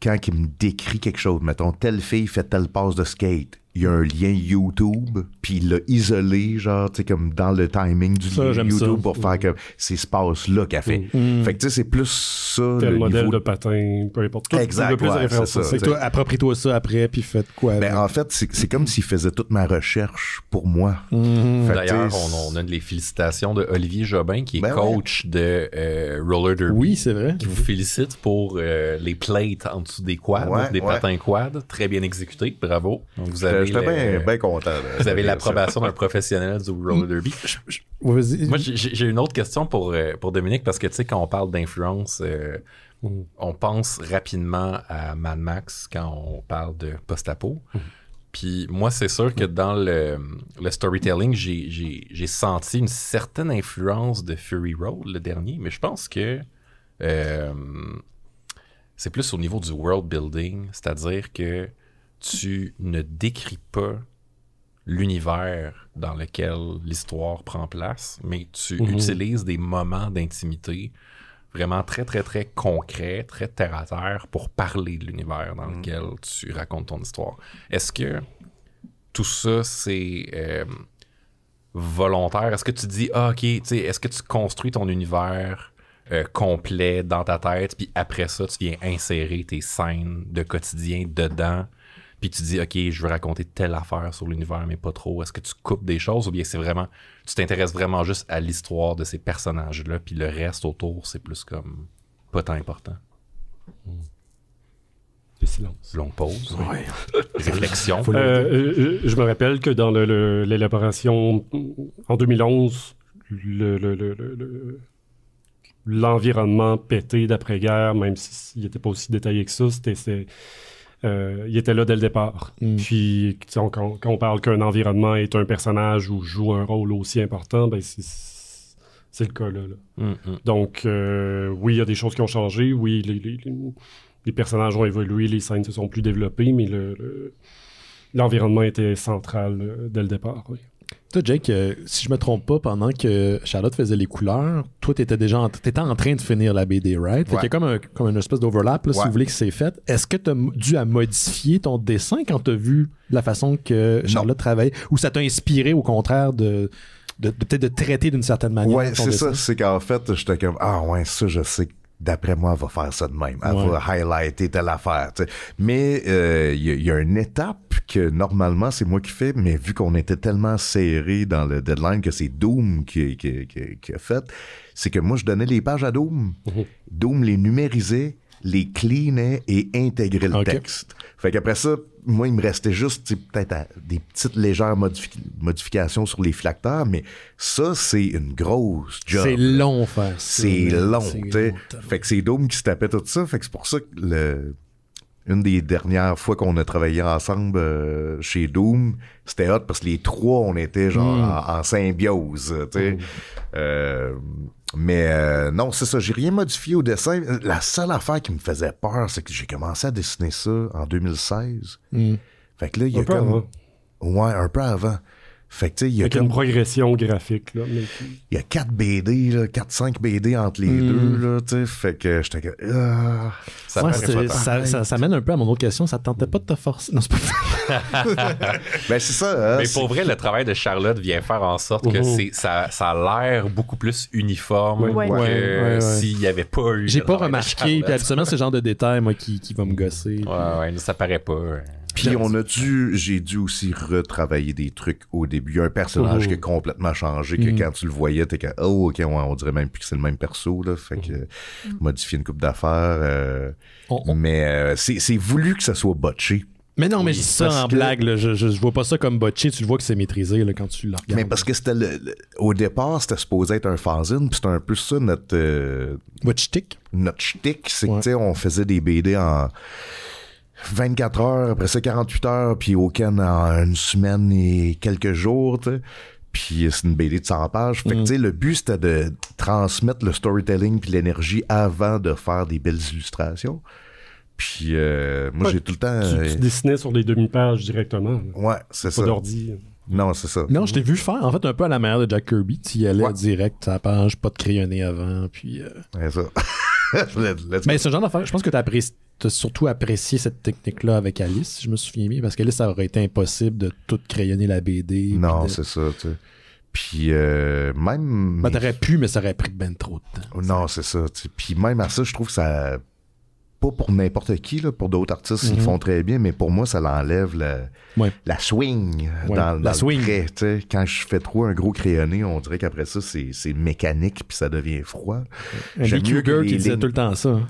Speaker 3: quand il me décrit quelque chose, mettons, telle fille fait telle passe de skate, il y a un lien YouTube, puis il l'a isolé, genre, tu sais, comme dans le timing du lien YouTube pour faire comme c'est ce passe-là qu'elle fait. Fait que, tu sais, c'est plus ça.
Speaker 4: Tel
Speaker 3: le
Speaker 4: modèle
Speaker 3: niveau
Speaker 4: de patin, peu importe.
Speaker 3: Exact,
Speaker 4: plus de références.
Speaker 1: C'est que toi, approprie-toi ça après, puis faites quoi?
Speaker 3: Ben, en fait, c'est comme s'il faisait toute ma recherche pour moi.
Speaker 2: D'ailleurs, on a les félicitations de Olivier Jobin, qui est coach de Roller Derby.
Speaker 1: Oui, c'est vrai.
Speaker 2: Qui vous félicite pour les plates en dessous des quads, des patins quads. Très bien exécutés, bravo. Donc, vous avez
Speaker 3: j'étais bien content.
Speaker 2: Vous avez l'approbation d'un professionnel du roller derby. Moi, j'ai une autre question pour Dominique, parce que tu sais, quand on parle d'influence, on pense rapidement à Mad Max quand on parle de post-apo. Puis moi, c'est sûr que dans le storytelling, j'ai senti une certaine influence de Fury Road, le dernier, mais je pense que c'est plus au niveau du world building, c'est-à-dire que tu ne décris pas l'univers dans lequel l'histoire prend place, mais tu utilises des moments d'intimité vraiment très, très, très concrets, très terre-à-terre pour parler de l'univers dans lequel tu racontes ton histoire. Est-ce que tout ça, c'est volontaire? Est-ce que tu dis, OK, tu sais, est-ce que tu construis ton univers complet dans ta tête, puis après ça, tu viens insérer tes scènes de quotidien dedans, puis tu dis, OK, je veux raconter telle affaire sur l'univers, mais pas trop. Est-ce que tu coupes des choses, ou bien c'est vraiment, tu t'intéresses vraiment juste à l'histoire de ces personnages-là, puis le reste autour, c'est plus comme pas tant important?
Speaker 4: Le silence.
Speaker 2: Longue pause. Réflexion.
Speaker 4: Je me rappelle que dans l'élaboration, en 2011, l'environnement pété d'après-guerre, même s'il n'était pas aussi détaillé que ça, il était là dès le départ. Puis, quand on parle qu'un environnement est un personnage ou joue un rôle aussi important, ben c'est le cas là. Donc, oui, il y a des choses qui ont changé. Oui, les personnages ont évolué, les scènes se sont plus développées, mais l'environnement était central dès le départ, oui.
Speaker 1: Toi, Jake, si je me trompe pas, pendant que Charlotte faisait les couleurs, toi, t'étais en train de finir la BD, right? Fait qu'il y a comme une espèce d'overlap, là, si vous voulez, que c'est fait. Est-ce que t'as dû à modifier ton dessin quand t'as vu la façon que Charlotte travaille? Ou ça t'a inspiré, au contraire, peut-être de traiter d'une certaine manière?
Speaker 3: Ouais, c'est ça. C'est qu'en fait, j'étais comme, ça, je sais que d'après moi, elle va faire ça de même. Elle va highlighter telle affaire. T'sais. Mais il y a une étape que normalement, c'est moi qui fais, mais vu qu'on était tellement serré dans le deadline que c'est Doom qui a fait, c'est que moi, je donnais les pages à Doom. Doom les numérisait, les cleanait et intégrait le texte. Fait qu'après ça, moi, il me restait juste peut-être des petites légères modifications sur les flacteurs, mais ça, c'est une grosse job.
Speaker 1: C'est long faire ça.
Speaker 3: C'est long, tu sais. Fait que c'est Doom qui se tapait tout ça. Fait que c'est pour ça que une des dernières fois qu'on a travaillé ensemble chez Doom, c'était hot parce que les trois, on était genre en symbiose, tu sais. Mais non, c'est ça, j'ai rien modifié au dessin. La seule affaire qui me faisait peur, c'est que j'ai commencé à dessiner ça en 2016. Fait que là, il y a comme... Ouais, un peu avant. Fait que tu sais, il y a
Speaker 4: une progression graphique, là.
Speaker 3: Il y a 4-5 BD entre les deux, là, tu sais. Fait que j'étais que...
Speaker 1: Ça mène un peu à mon autre question. Ça te tentait pas de te forcer? Non, c'est pas
Speaker 3: Ben, c'est ça.
Speaker 2: Mais pour vrai, le travail de Charlotte vient faire en sorte que ça a l'air beaucoup plus uniforme que s'il n'y avait pas eu...
Speaker 1: J'ai pas remarqué. Puis habituellement, c'est le genre de détail, moi, qui va me gosser.
Speaker 2: Ouais, ça paraît pas.
Speaker 3: Puis j'ai dû aussi retravailler des trucs au début. Il y a un personnage qui a complètement changé, que quand tu le voyais, t'es comme, ok, on dirait même plus que c'est le même perso, là. Fait que modifier une couple d'affaires. Mais c'est voulu que ça soit botché.
Speaker 1: Mais non, mais je dis ça en blague, là. Je vois pas ça comme botché, tu le vois que c'est maîtrisé là, quand tu le regardes.
Speaker 3: Mais parce que c'était au départ, c'était supposé être un fanzine, puis c'était un peu ça notre...
Speaker 1: Votre shtick?
Speaker 3: Notre shtick, c'est que, tu sais, on faisait des BD en 24 heures, après ça 48 heures, puis au Ken en une semaine et quelques jours, tu sais. Puis c'est une BD de 100 pages. Fait que, tu sais, le but, c'était de transmettre le storytelling puis l'énergie avant de faire des belles illustrations. Puis moi, j'ai tout le temps...
Speaker 4: Tu dessinais sur des demi-pages directement.
Speaker 3: Ouais, c'est ça.
Speaker 4: Pas d'ordi.
Speaker 3: Non, c'est ça.
Speaker 1: Non, je t'ai vu faire, en fait, un peu à la manière de Jack Kirby. Tu y allais direct à la page, pas de crayonné avant, puis...
Speaker 3: C'est ça.
Speaker 1: Mais ce genre d'affaire, je pense que t'as surtout apprécié cette technique-là avec Alice, si je me souviens bien, parce qu'Alice, ça aurait été impossible de tout crayonner la BD.
Speaker 3: Non, c'est ça, tu sais. Puis même...
Speaker 1: Ben, t'aurais pu, mais ça aurait pris ben trop de temps.
Speaker 3: Non, c'est ça, tu sais. Puis même à ça, je trouve que ça... Pas pour n'importe qui, là, pour d'autres artistes, ils le font très bien, mais pour moi, ça l'enlève la swing dans le trait. T'sais. Quand je fais trop un gros crayonné, on dirait qu'après ça, c'est mécanique puis ça devient froid.
Speaker 1: Andy Kubert, il disait tout le temps ça.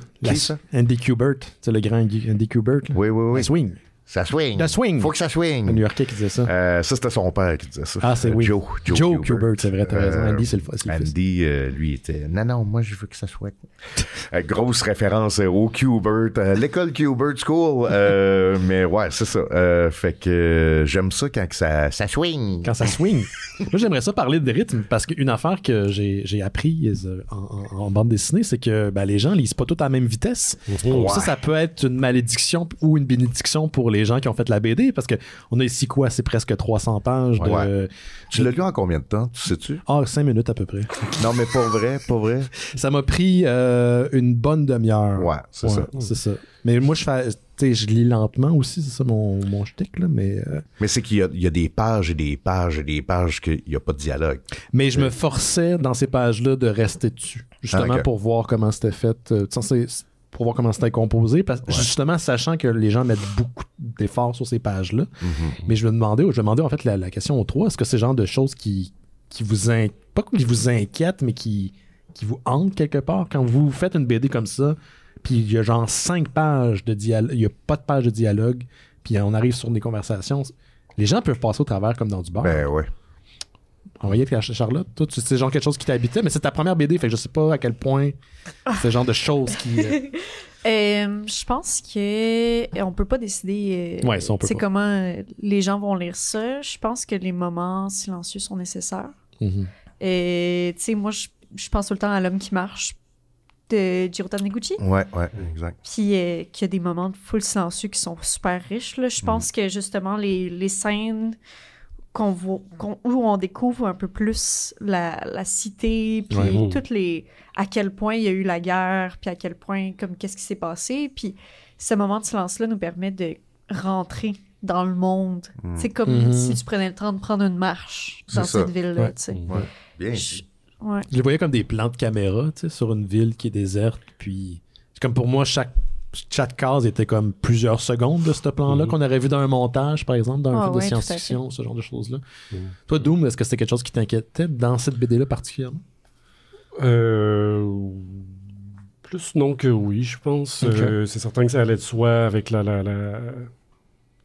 Speaker 1: Andy Kubert, c'est le grand Andy Kubert.
Speaker 3: Oui.
Speaker 1: La swing.
Speaker 3: Ça swing.
Speaker 1: La swing.
Speaker 3: Faut que ça swing.
Speaker 1: Le New-Yorkais qui disait ça.
Speaker 3: Ça, c'était son père qui disait ça.
Speaker 1: Ah, c'est oui. Joe Kubert, c'est vrai, t'as raison. Andy, c'est le fils.
Speaker 3: Andy, lui, était... Non, moi, je veux que ça soit... grosse référence au Kubert, l'école Kubert School. Mais ouais, c'est ça. Fait que j'aime ça quand ça swing.
Speaker 1: Quand ça swing. Moi, j'aimerais ça parler de rythme, parce qu'une affaire que j'ai apprise en bande dessinée, c'est que les gens lisent pas tous à la même vitesse. Ça peut être une malédiction ou une bénédiction pour les gens qui ont fait la BD, parce qu'on a ici quoi, c'est presque 300 pages
Speaker 3: Tu l'as lu en combien de temps, tu sais-tu?
Speaker 1: 5 minutes à peu près.
Speaker 3: Non, mais pas vrai.
Speaker 1: Ça m'a pris une bonne demi-heure.
Speaker 3: Ouais, c'est ça.
Speaker 1: Mais moi, je lis lentement aussi, c'est ça mon shtick, là, mais...
Speaker 3: Mais c'est qu'il y a des pages et des pages et des pages qu'il n'y a pas de dialogue.
Speaker 1: Mais je me forçais dans ces pages-là de rester dessus, justement pour voir comment c'était fait. Pour voir comment c'était composé, justement sachant que les gens mettent beaucoup d'efforts sur ces pages-là. Mais je vais demander en fait la question aux trois, est-ce que c'est le genre de choses qui vous pas qui vous inquiètent, mais qui vous hantent quelque part quand vous faites une BD comme ça, puis il y a genre 5 pages de dialogue, il n'y a pas de page de dialogue, puis on arrive sur des conversations, les gens peuvent passer au travers comme dans du bar.
Speaker 3: Ben ouais.
Speaker 1: Envoyé avec Charlotte, toi, c'est genre quelque chose qui t'habitait, mais c'est ta première BD, fait que je sais pas à quel point c'est le genre de choses qui...
Speaker 6: je pense que on peut pas décider c'est comment les gens vont lire ça. Je pense que les moments silencieux sont nécessaires. Et tu sais, moi, je pense tout le temps à L'homme qui marche de Jiro Taniguchi.
Speaker 3: Ouais, exact.
Speaker 6: Puis qu'il y a des moments de full silencieux qui sont super riches. Là. Je pense que justement, les scènes où on découvre un peu plus la cité, puis toutes les... à quel point il y a eu la guerre, puis à quel point, comme qu'est-ce qui s'est passé. Puis ce moment de silence-là nous permet de rentrer dans le monde. C'est comme si tu prenais le temps de prendre une marche dans cette ville-là.
Speaker 3: Bien.
Speaker 1: Je les voyais comme des plans de caméra, sur une ville qui est déserte, puis c'est comme pour moi, chaque case était comme plusieurs secondes de ce plan-là qu'on aurait vu dans un montage, par exemple, dans un film de science-fiction, ce genre de choses-là. Toi, Doom, est-ce que c'était quelque chose qui t'inquiétait dans cette BD-là particulièrement?
Speaker 4: Plus non que oui, je pense. C'est certain que ça allait de soi avec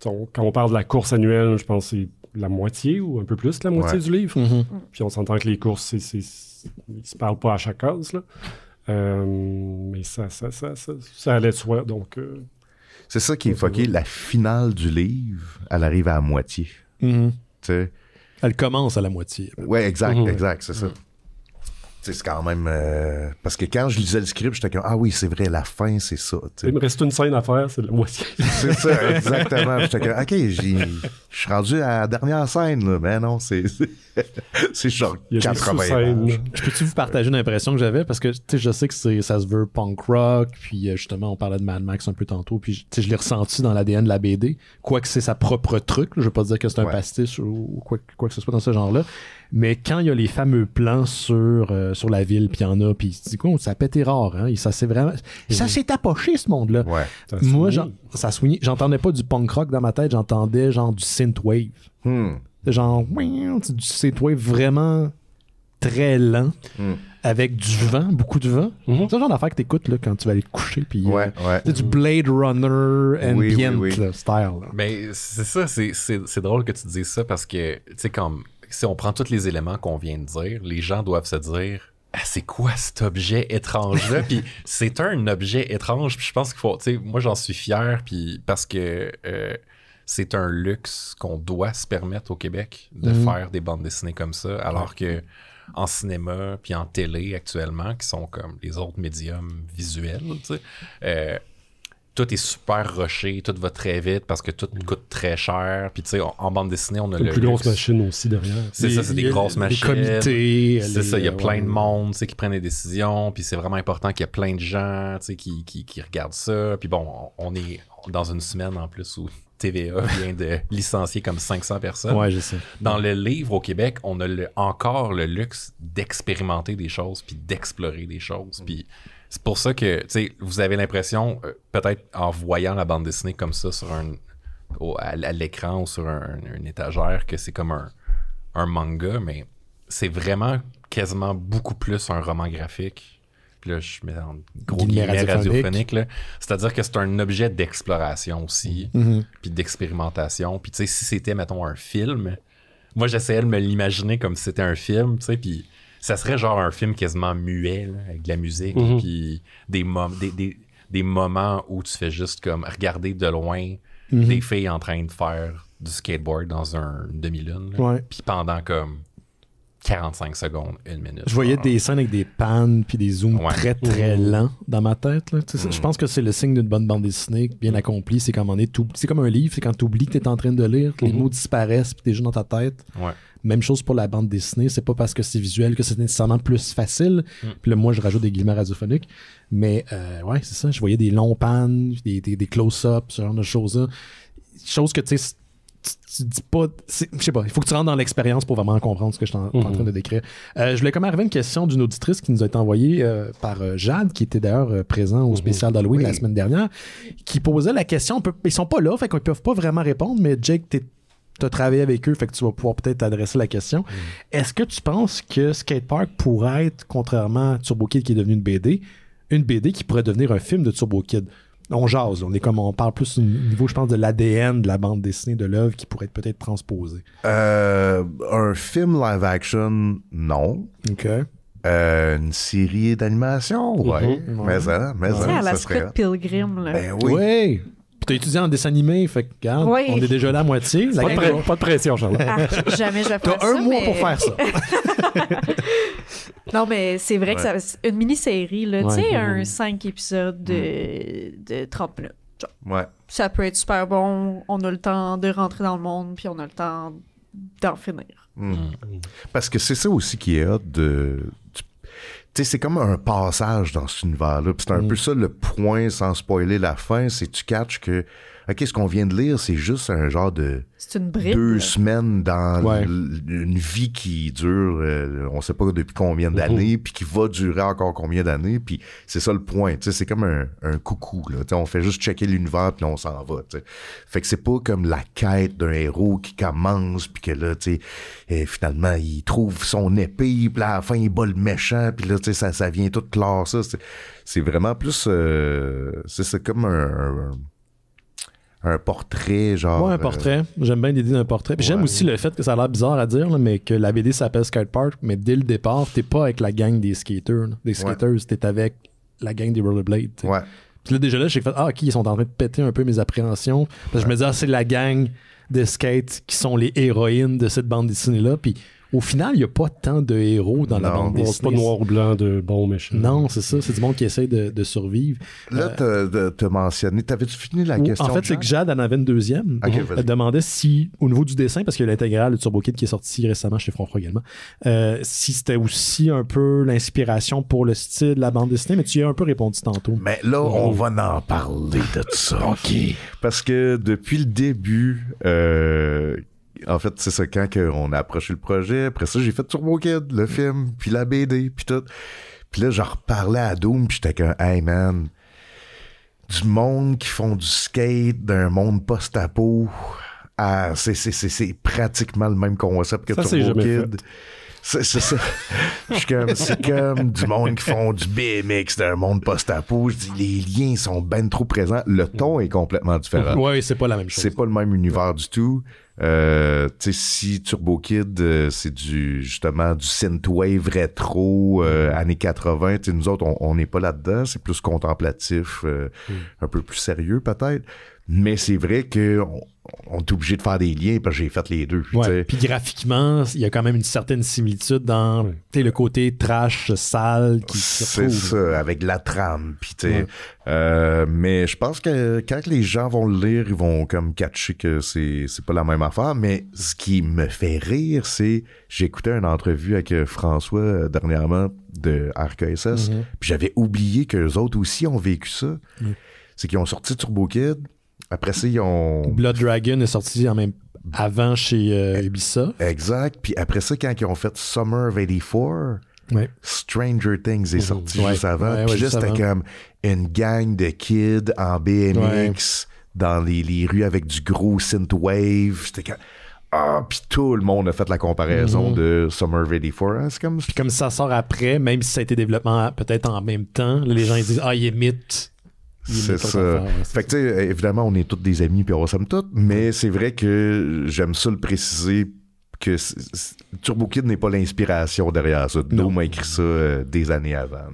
Speaker 4: quand on parle de la course annuelle, je pense que c'est la moitié ou un peu plus que la moitié du livre. Puis on s'entend que les courses, ils se parlent pas à chaque case, là. Mais ça allait de soi, donc...
Speaker 3: C'est ça qui est fucké. La finale du livre, elle arrive à la moitié.
Speaker 1: Elle commence à la moitié.
Speaker 3: Ouais, exact, c'est ça. C'est quand même... parce que quand je lisais le script, j'étais comme « Ah oui, c'est vrai, la fin, c'est ça. »
Speaker 4: Il me reste une scène à faire, c'est la moitié.
Speaker 3: C'est ça, exactement. J'étais comme « OK, je suis rendu à la dernière scène. » Là. Mais non, c'est genre 80 pages.
Speaker 1: Je peux-tu vous partager une impression que j'avais? Parce que je sais que ça se veut punk rock, puis justement, on parlait de Mad Max un peu tantôt, puis je l'ai ressenti dans l'ADN de la BD, quoique c'est sa propre truc. Je veux pas dire que c'est un pastiche ou quoi que ce soit dans ce genre-là. Mais quand il y a les fameux plans sur la ville, puis il y en a, puis du coup, ça a pété rare, hein? Ça s'est tapoché, ce monde-là.
Speaker 3: Ouais.
Speaker 1: Moi, ça soignait. J'entendais pas du punk rock dans ma tête, j'entendais genre du synthwave. Genre, du synthwave vraiment très lent, avec du vent, beaucoup de vent. C'est le genre d'affaire que t'écoutes là, quand tu vas aller te coucher. Puis, c'est du Blade Runner ambient style. Là.
Speaker 2: Mais c'est ça, c'est drôle que tu dises ça parce que, tu sais, comme si on prend tous les éléments qu'on vient de dire, les gens doivent se dire c'est quoi cet objet étrange-là? Puis c'est un objet étrange, puis je pense qu'il faut, tu sais, moi j'en suis fier, puis parce que c'est un luxe qu'on doit se permettre au Québec de faire des bandes dessinées comme ça, alors que en cinéma puis en télé actuellement, qui sont comme les autres médiums visuels, tu sais, tout est super rushé, tout va très vite parce que tout coûte très cher. Puis tu sais, en bande dessinée, on a
Speaker 4: le plus grosse machine aussi derrière.
Speaker 2: C'est ça, c'est des grosses machines.
Speaker 1: Les comités.
Speaker 2: C'est ça, il y a plein de monde, tu sais, qui prennent des décisions. Puis c'est vraiment important qu'il y ait plein de gens, tu sais, qui regardent ça. Puis bon, on est dans une semaine en plus où TVA vient de licencier comme 500 personnes.
Speaker 1: Ouais, je sais.
Speaker 2: Dans le livre au Québec, on a encore le luxe d'expérimenter des choses puis d'explorer des choses. Puis c'est pour ça que, tu sais, vous avez l'impression, peut-être en voyant la bande dessinée comme ça sur à l'écran ou sur une étagère, que c'est comme un manga, mais c'est vraiment quasiment beaucoup plus un roman graphique. Puis là, je mets en gros guillemets radiophonique. Là. C'est-à-dire que c'est un objet d'exploration aussi, puis d'expérimentation. Puis tu sais, si c'était, mettons, un film, moi, j'essayais de me l'imaginer comme si c'était un film, tu sais, puis ça serait genre un film quasiment muet, là, avec de la musique, puis des moments où tu fais juste comme regarder de loin des filles en train de faire du skateboard dans une demi-lune, puis pendant comme 45 secondes, 1 minute.
Speaker 1: Je voyais des scènes avec des pannes puis des zooms très très lents dans ma tête. Là. Je pense que c'est le signe d'une bonne bande dessinée bien accomplie. C'est comme c'est comme un livre, c'est quand tu oublies que tu es en train de lire, que les mots disparaissent puis tu es juste dans ta tête. Même chose pour la bande dessinée. C'est pas parce que c'est visuel que c'est nécessairement plus facile. Puis là, moi, je rajoute des guillemets radiophoniques. Mais ouais, c'est ça. Je voyais des longs pannes, des close-ups, ce genre de choses-là. Choses que tu sais, tu dis pas, je sais pas, il faut que tu rentres dans l'expérience pour vraiment comprendre ce que je suis en train de décrire. Je voulais comme arriver à une question d'une auditrice qui nous a été envoyée par Jade, qui était d'ailleurs présent au spécial d'Halloween la semaine dernière, qui posait la question, ils sont pas là, fait qu'ils peuvent pas vraiment répondre, mais Jake, t'as travaillé avec eux, fait que tu vas pouvoir peut-être t'adresser la question. Est-ce que tu penses que Skate Park pourrait être, contrairement à Turbo Kid qui est devenu une BD qui pourrait devenir un film de Turbo Kid? On jase, on parle plus au niveau, je pense, de l'ADN de la bande dessinée de l'œuvre qui pourrait être peut-être transposé.
Speaker 3: Un film live action, non.
Speaker 1: OK.
Speaker 3: Une série d'animation, ouais. Mais ça
Speaker 6: à la
Speaker 3: serait...
Speaker 6: Scott Pilgrim, là.
Speaker 3: Ben oui.
Speaker 1: Oui. Puis t'as étudié en dessin animé, fait que, regarde, on est déjà là à moitié.
Speaker 4: Pas de pression, Charlotte.
Speaker 6: Jamais je vais faire ça.
Speaker 1: T'as un mois pour faire ça.
Speaker 6: Non, mais c'est vrai que une mini-série, là, tu sais, un 5 épisodes de 30 minutes. Genre. Ça peut être super bon. On a le temps de rentrer dans le monde, puis on a le temps d'en finir.
Speaker 3: Parce que c'est ça aussi qui est hot de... Tu sais, c'est comme un passage dans cet univers-là. Puis c'est un peu ça le point, sans spoiler la fin, c'est que tu catches que, OK, ce qu'on vient de lire, c'est juste un genre de...
Speaker 6: C'est une bribe.
Speaker 3: 2 semaines dans une vie qui dure, on sait pas depuis combien d'années, puis qui va durer encore combien d'années, puis c'est ça le point. Tu sais, c'est comme un coucou, là. Tu sais, on fait juste checker l'univers, puis on s'en va, tu sais. Fait que c'est pas comme la quête d'un héros qui commence, puis que là, tu sais, finalement, il trouve son épée, puis à la fin, il bat le méchant, puis là, tu sais, ça vient tout clore ça. C'est vraiment plus... c'est comme un portrait, genre...
Speaker 1: Ouais, un portrait. J'aime bien l'idée d'un portrait. Puis j'aime aussi le fait que ça a l'air bizarre à dire, là, mais que la BD s'appelle Skate Park, mais dès le départ, t'es pas avec la gang des skaters. Des skaters, t'es avec la gang des rollerblades. T'sais. Puis là, déjà là, j'ai fait, OK, ils sont en train de péter un peu mes appréhensions. Parce que je me dis, c'est la gang de skate qui sont les héroïnes de cette bande dessinée-là. Puis au final, il n'y a pas tant de héros dans la bande dessinée.
Speaker 4: C'est pas noir ou blanc de bons méchants.
Speaker 1: Non, c'est ça. C'est du monde qui essaie de survivre.
Speaker 3: Là, t'as mentionné... T'avais-tu fini la question?
Speaker 1: En fait, c'est que Jade en avait une deuxième. Elle demandait si, au niveau du dessin, parce qu'il y a l'intégrale de Turbo Kid qui est sorti récemment chez Front également, si c'était aussi un peu l'inspiration pour le style de la bande dessinée, mais tu y as un peu répondu tantôt.
Speaker 3: Mais là, on va en parler de ça. OK. Parce que depuis le début... en fait, c'est ça, quand on a approché le projet, après ça, j'ai fait Turbo Kid, le film, puis la BD, puis tout. Puis là, j'en reparlais à Doom, puis j'étais comme, hey man, du monde qui font du skate, d'un monde post-apo, c'est pratiquement le même concept que Turbo Kid. C'est ça. C'est comme du monde qui font du BMX d'un monde post-apo. Je dis, les liens sont ben trop présents. Le ton est complètement différent.
Speaker 1: Oui, c'est pas la même chose.
Speaker 3: C'est pas le même univers du tout. Tu sais, si Turbo Kid, c'est justement du synthwave rétro, années 80, tu sais, nous autres, on n'est pas là-dedans. C'est plus contemplatif, un peu plus sérieux peut-être. Mais c'est vrai qu'on est obligé de faire des liens parce que j'ai fait les deux.
Speaker 1: Puis graphiquement, il y a quand même une certaine similitude dans le côté trash, sale qui se retrouve.
Speaker 3: C'est ça, avec la trame. Mais je pense que quand les gens vont le lire, ils vont comme catcher que c'est pas la même affaire. Mais ce qui me fait rire, c'est j'ai écouté une entrevue avec François dernièrement de RKSS, puis j'avais oublié qu'eux autres aussi ont vécu ça. C'est qu'ils ont sorti Turbo Kid. Après ça, ils ont...
Speaker 1: Blood Dragon est sorti avant chez Ubisoft.
Speaker 3: Exact. Puis après ça, quand ils ont fait Summer of 84, Stranger Things est sorti juste avant. Puis là, c'était comme une gang de kids en BMX dans les rues avec du gros synthwave. C'était comme... puis tout le monde a fait la comparaison de Summer of 84. Hein?
Speaker 1: Puis comme ça sort après, même si ça a été développement peut-être en même temps, les gens ils disent « Ah, il imite... »
Speaker 3: C'est ça. Fait que, tu sais, évidemment, on est tous des amis puis on s'aime tous, mais c'est vrai que j'aime ça le préciser que Turbo Kid n'est pas l'inspiration derrière ça. Doom a écrit ça des années avant.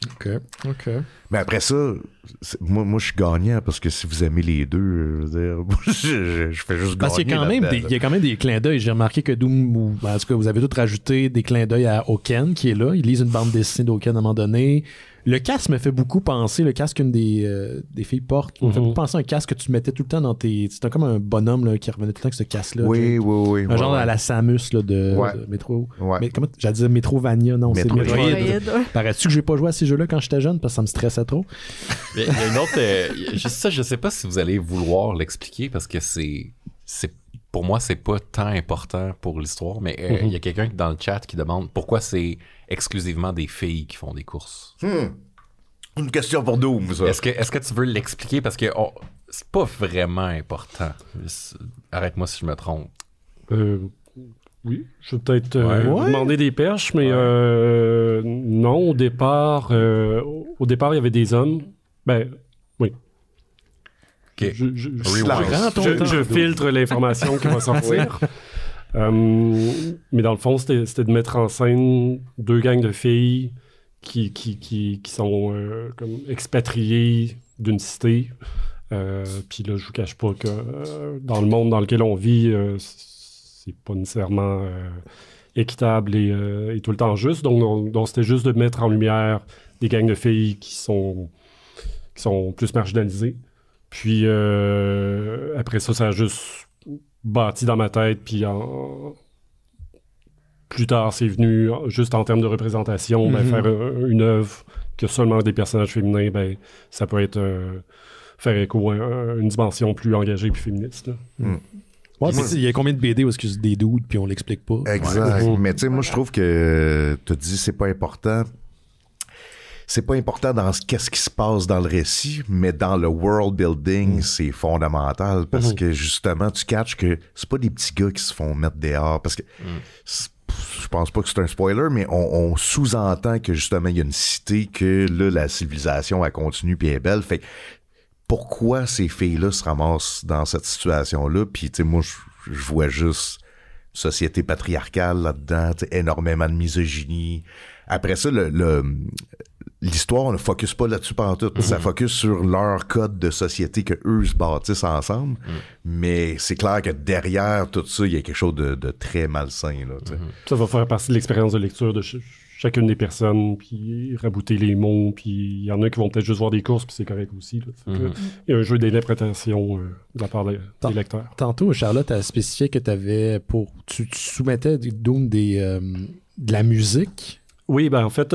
Speaker 1: OK.
Speaker 3: Mais après ça, moi je suis gagnant parce que si vous aimez les deux, je fais juste gagner.
Speaker 1: Parce qu'il y a quand même des clins d'œil. J'ai remarqué que Doom, en tout cas, vous avez tous rajouté des clins d'œil à Oken qui est là. Il lise une bande dessinée d'Oken à un moment donné. Le casque me fait beaucoup penser, le casque qu'une des filles porte, me fait beaucoup penser à un casque que tu mettais tout le temps dans tes... C'était comme un bonhomme là, qui revenait tout le temps avec ce casque-là.
Speaker 3: Oui.
Speaker 1: Un genre à la Samus là, de Métro. Mais comment j'allais dire Metrovania, non, c'est Metroid. Paraît-tu que j'ai pas joué à ces jeux-là quand j'étais jeune parce que ça me stressait trop?
Speaker 2: Il y a une autre... ça, je sais pas si vous allez vouloir l'expliquer parce que c'est pour moi, c'est pas tant important pour l'histoire, mais il y a quelqu'un dans le chat qui demande pourquoi c'est exclusivement des filles qui font des courses.
Speaker 3: Une question pour Doom, ça.
Speaker 2: Est-ce que tu veux l'expliquer? Parce que c'est pas vraiment important. Arrête-moi si je me trompe.
Speaker 4: Oui, je vais peut-être vous demander des perches, mais non, au départ, il y avait des hommes. Ben, oui.
Speaker 2: Okay.
Speaker 4: Je filtre l'information qui va sortir. Mais dans le fond, c'était de mettre en scène deux gangs de filles qui sont comme expatriées d'une cité. Puis là, je vous cache pas que dans le monde dans lequel on vit, c'est pas nécessairement équitable et tout le temps juste. Donc c'était juste de mettre en lumière des gangs de filles qui sont plus marginalisées. Puis après ça a juste bâti dans ma tête, puis plus tard, c'est venu juste en termes de représentation, faire une œuvre que seulement des personnages féminins, ça peut être faire écho à une dimension plus engagée puis féministe.
Speaker 1: Il y a combien de BD où c'est des dudes puis on l'explique pas?
Speaker 3: Exact. Mais tu sais, moi je trouve que tu as dit c'est pas important. C'est pas important dans qu'est-ce qui se passe dans le récit, mais dans le world building, c'est fondamental parce que justement, tu catches que c'est pas des petits gars qui se font mettre dehors parce que je pense pas que c'est un spoiler, mais on sous-entend que justement, il y a une cité que là, la civilisation, elle continue puis elle est belle. Fait pourquoi ces filles-là se ramassent dans cette situation-là? Puis, tu sais, moi, je vois juste société patriarcale là-dedans, énormément de misogynie. Après ça, l'histoire, on ne focus pas là-dessus pendant tout. Ça focus sur leur code de société que eux se bâtissent ensemble. Mais c'est clair que derrière tout ça, il y a quelque chose de très malsain. Là,
Speaker 4: ça va faire partie de l'expérience de lecture de chacune des personnes, puis rabouter les mots, puis il y en a qui vont peut-être juste voir des courses, puis c'est correct aussi. Là. Il y a un jeu d'interprétation de la part des lecteurs.
Speaker 1: Tantôt, Charlotte a spécifié que tu soumettais de la musique.
Speaker 4: Oui, en fait,